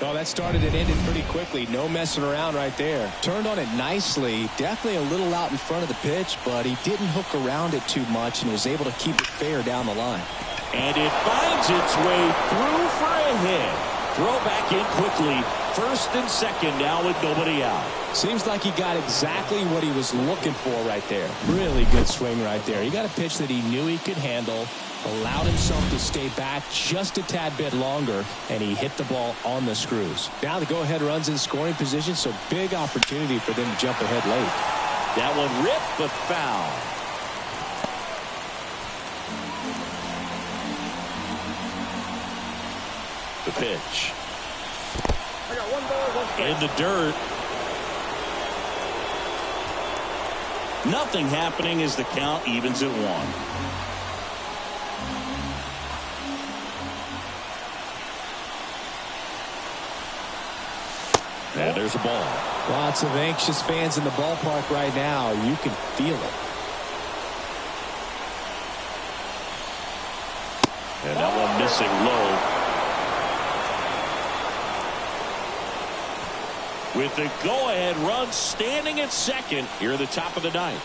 A: Oh, that started and ended pretty quickly. No messing around right there. Turned on it nicely. Definitely a little out in front of the pitch, but he didn't hook around it too much and was able to keep it fair down the line.
B: And it finds its way through for a hit. Throw back in quickly. First and second now with nobody out.
A: Seems like he got exactly what he was looking for right there. Really good swing right there. He got a pitch that he knew he could handle, allowed himself to stay back just a tad bit longer, and he hit the ball on the screws. Now the go-ahead runs in scoring position, so big opportunity for them to jump ahead late.
B: That one ripped, but foul. The pitch.
C: I got 1 ball, 1 strike.
B: In the dirt. Nothing happening as the count evens at 1. And there's a ball.
A: Lots of anxious fans in the ballpark right now. You can feel it.
B: And that one missing low. With the go-ahead run standing at second here at the top of the 9th.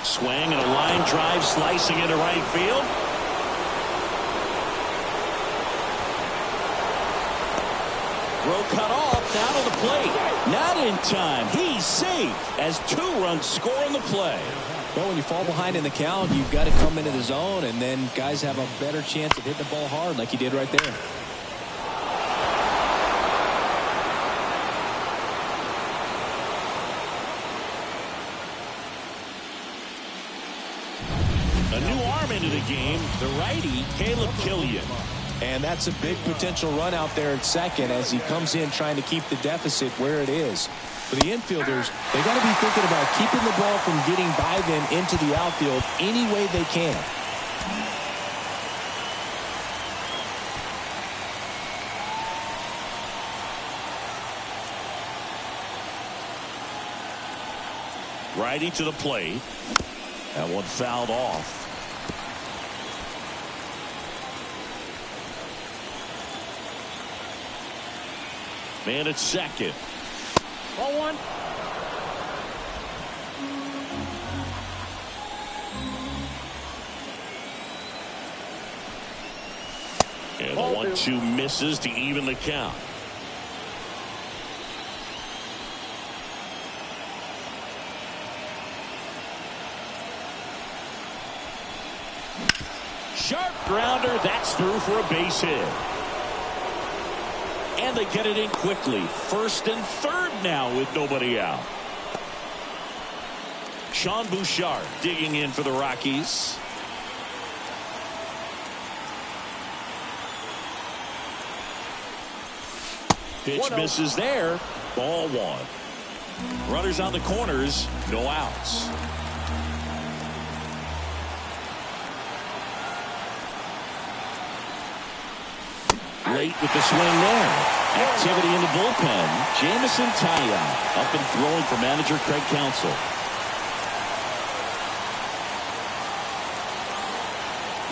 B: Swing and a line drive slicing into right field. Throw cut off, down to the plate. Not in time. He's safe as 2 runs score on the play.
A: Well, when you fall behind in the count, you've got to come into the zone, and then guys have a better chance of hitting the ball hard like he did right there.
B: A new arm into the game, the righty, Caleb Killian.
A: And that's a big potential run out there at second as he comes in trying to keep the deficit where it is. For the infielders, they got to be thinking about keeping the ball from getting by them into the outfield any way they can.
B: Righty to the plate. That one fouled off. Man at second.
C: Ball 1.
B: And the 1-2 misses to even the count. Sharp grounder. That's through for a base hit. And they get it in quickly. First and third now with nobody out. Sean Bouchard digging in for the Rockies. Pitch misses there. Ball one. Runners on the corners. No outs. Late with the swing there. Activity in the bullpen. Jamison Taya up and throwing for manager Craig Counsell.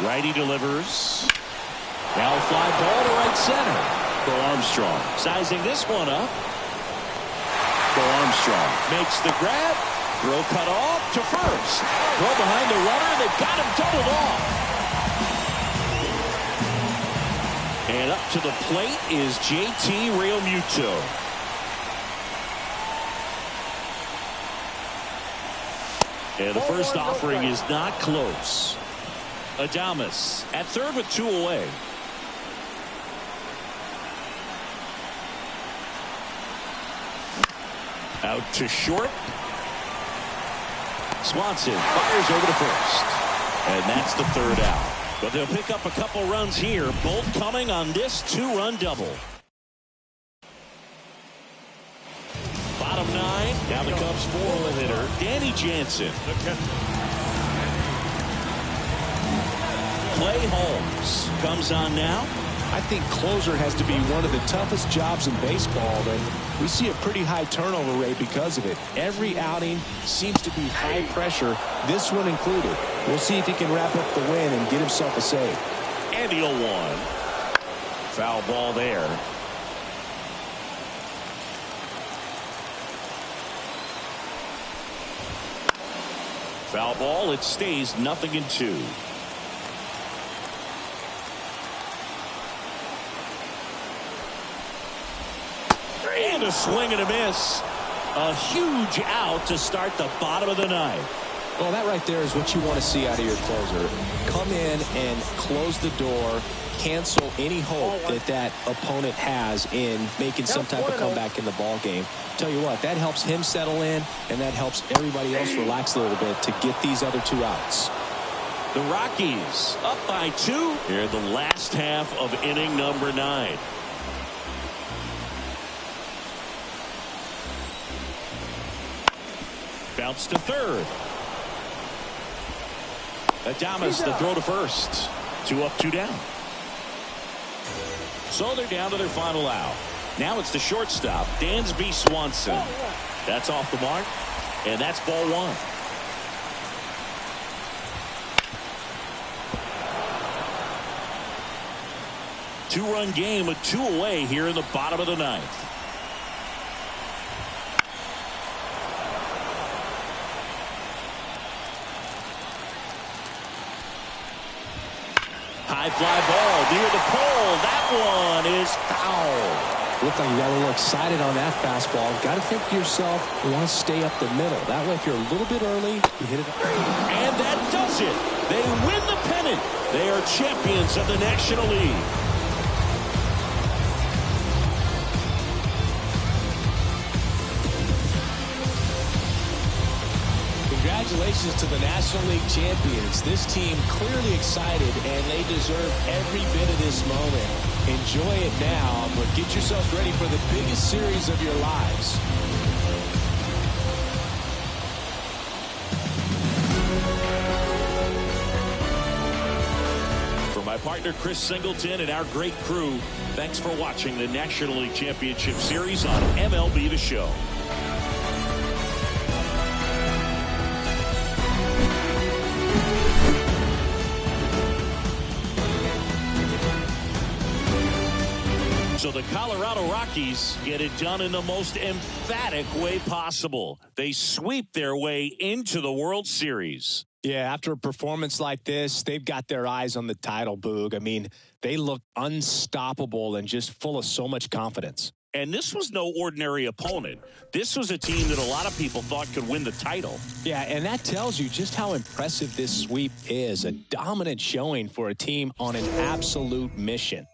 B: Righty delivers. Now a fly ball to right center for Armstrong. Sizing this one up. For Armstrong. Makes the grab. Throw cut off to first. Throw behind the runner. They've got him doubled off. And up to the plate is JT Realmuto. And the first offering is not close. Adames at third with two away. Out to short. Swanson fires over to first. And that's the third out. But they'll pick up a couple runs here, both coming on this two-run double. Bottom nine. Now the Cubs four-hole hitter, Danny Jansen. Clay Holmes comes on now.
A: I think closer has to be one of the toughest jobs in baseball, and we see a pretty high turnover rate because of it. Every outing seems to be high pressure, this one included. We'll see if he can wrap up the win and get himself a save.
B: And the 0-1. Foul ball there. Foul ball. It stays 0-2. And a swing and a miss. A huge out to start the bottom of the ninth.
A: Well, that right there is what you want to see out of your closer. Come in and close the door, cancel any hope that opponent has in making some type of comeback in the ball game. Tell you what, that helps him settle in, and that helps everybody else relax a little bit to get these other two outs.
B: The Rockies up by 2 here in the last half of inning number 9. Bounce to third. Adames the throw to first. 2 up, 2 down. So they're down to their final out. Now it's the shortstop, Dansby Swanson. That's off the mark, and that's ball 1. Two-run game with 2 away here in the bottom of the 9th. High fly ball near the pole. That one is foul.
A: Looked like you got a little excited on that fastball. Got to think to yourself, you want to stay up the middle. That way, if you're a little bit early, you hit it.
B: And that does it. They win the pennant. They are champions of the National League.
A: Congratulations to the National League champions. This team clearly excited, and they deserve every bit of this moment. Enjoy it now, but get yourselves ready for the biggest series of your lives.
B: For my partner Chris Singleton and our great crew, thanks for watching the National League Championship Series on MLB The Show. So the Colorado Rockies get it done in the most emphatic way possible. They sweep their way into the World Series.
A: Yeah, after a performance like this, they've got their eyes on the title, Boog. I mean, they look unstoppable and just full of so much confidence.
B: And this was no ordinary opponent. This was a team that a lot of people thought could win the title.
A: Yeah, and that tells you just how impressive this sweep is. A dominant showing for a team on an absolute mission.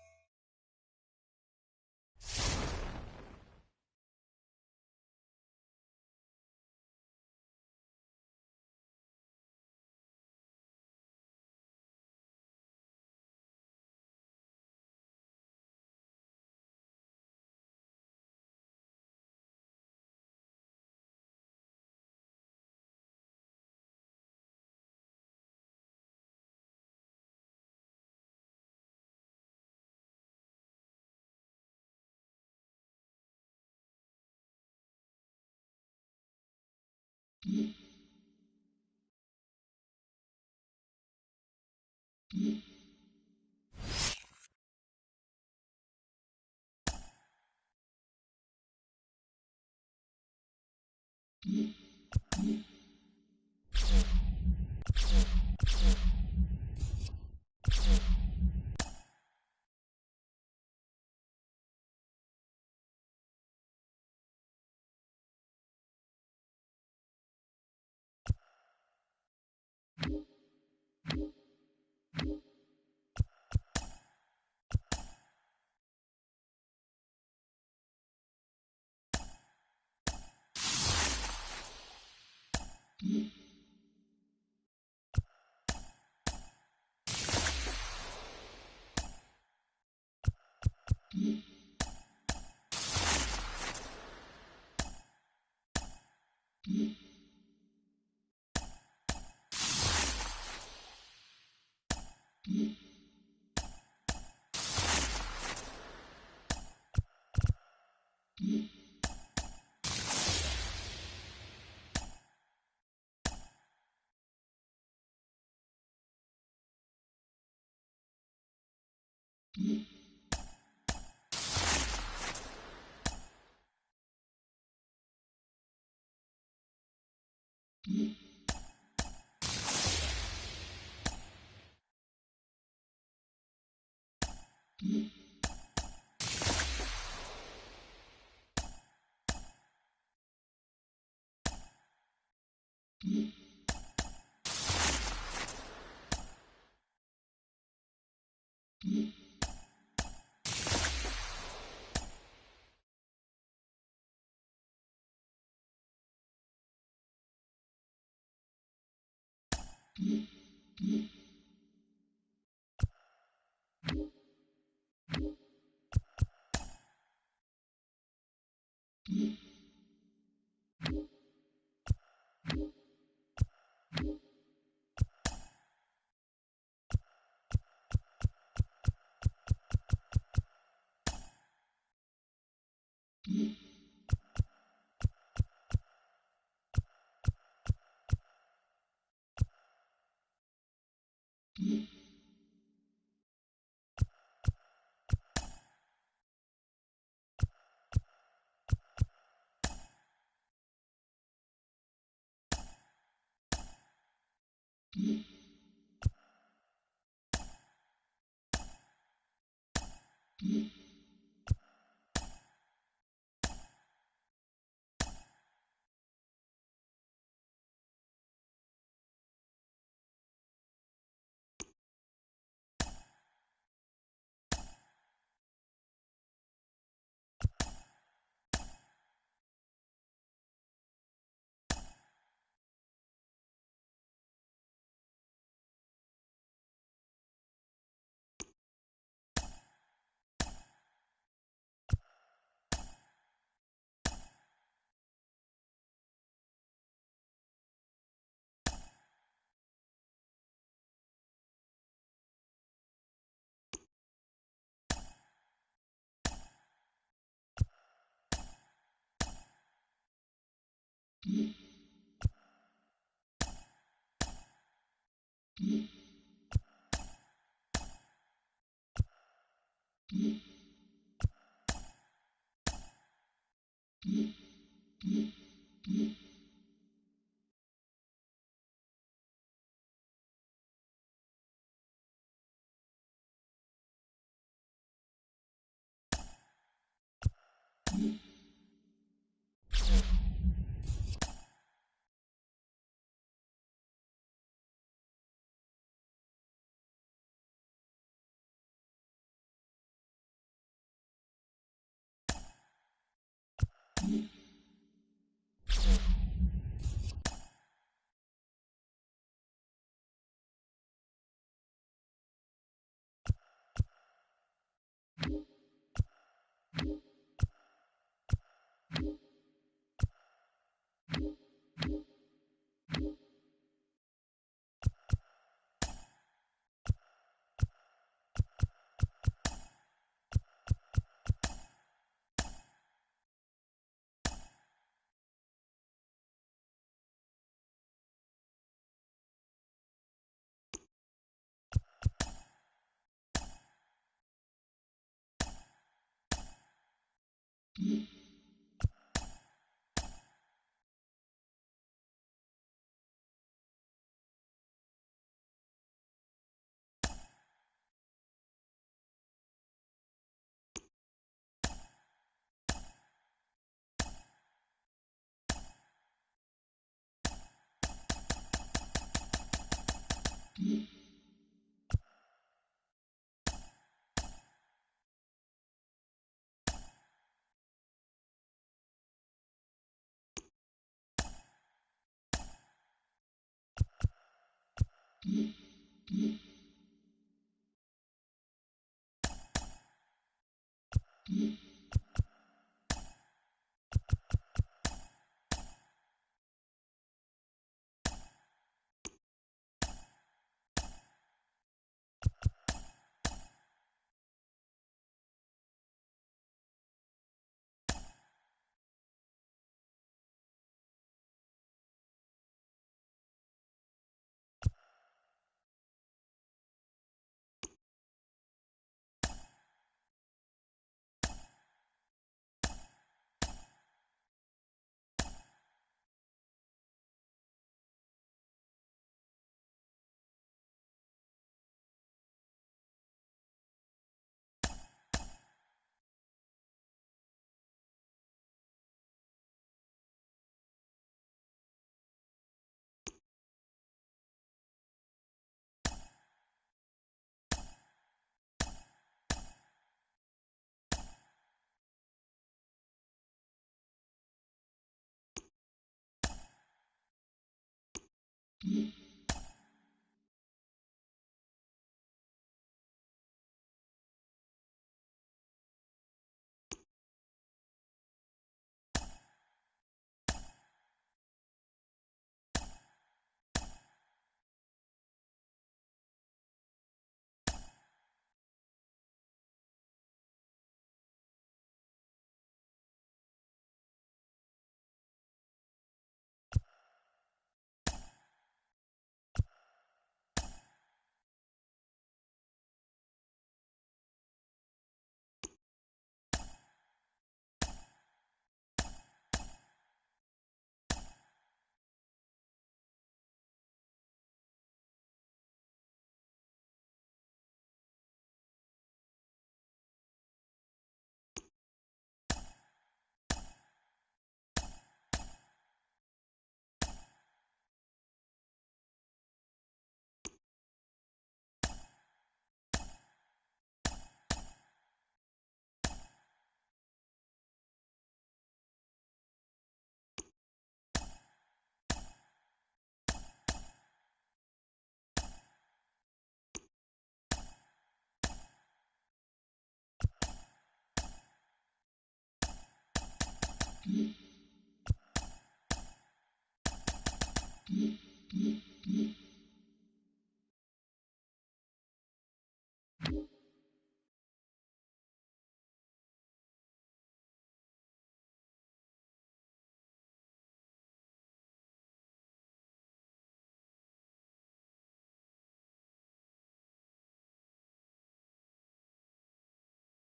F: Mm-hmm.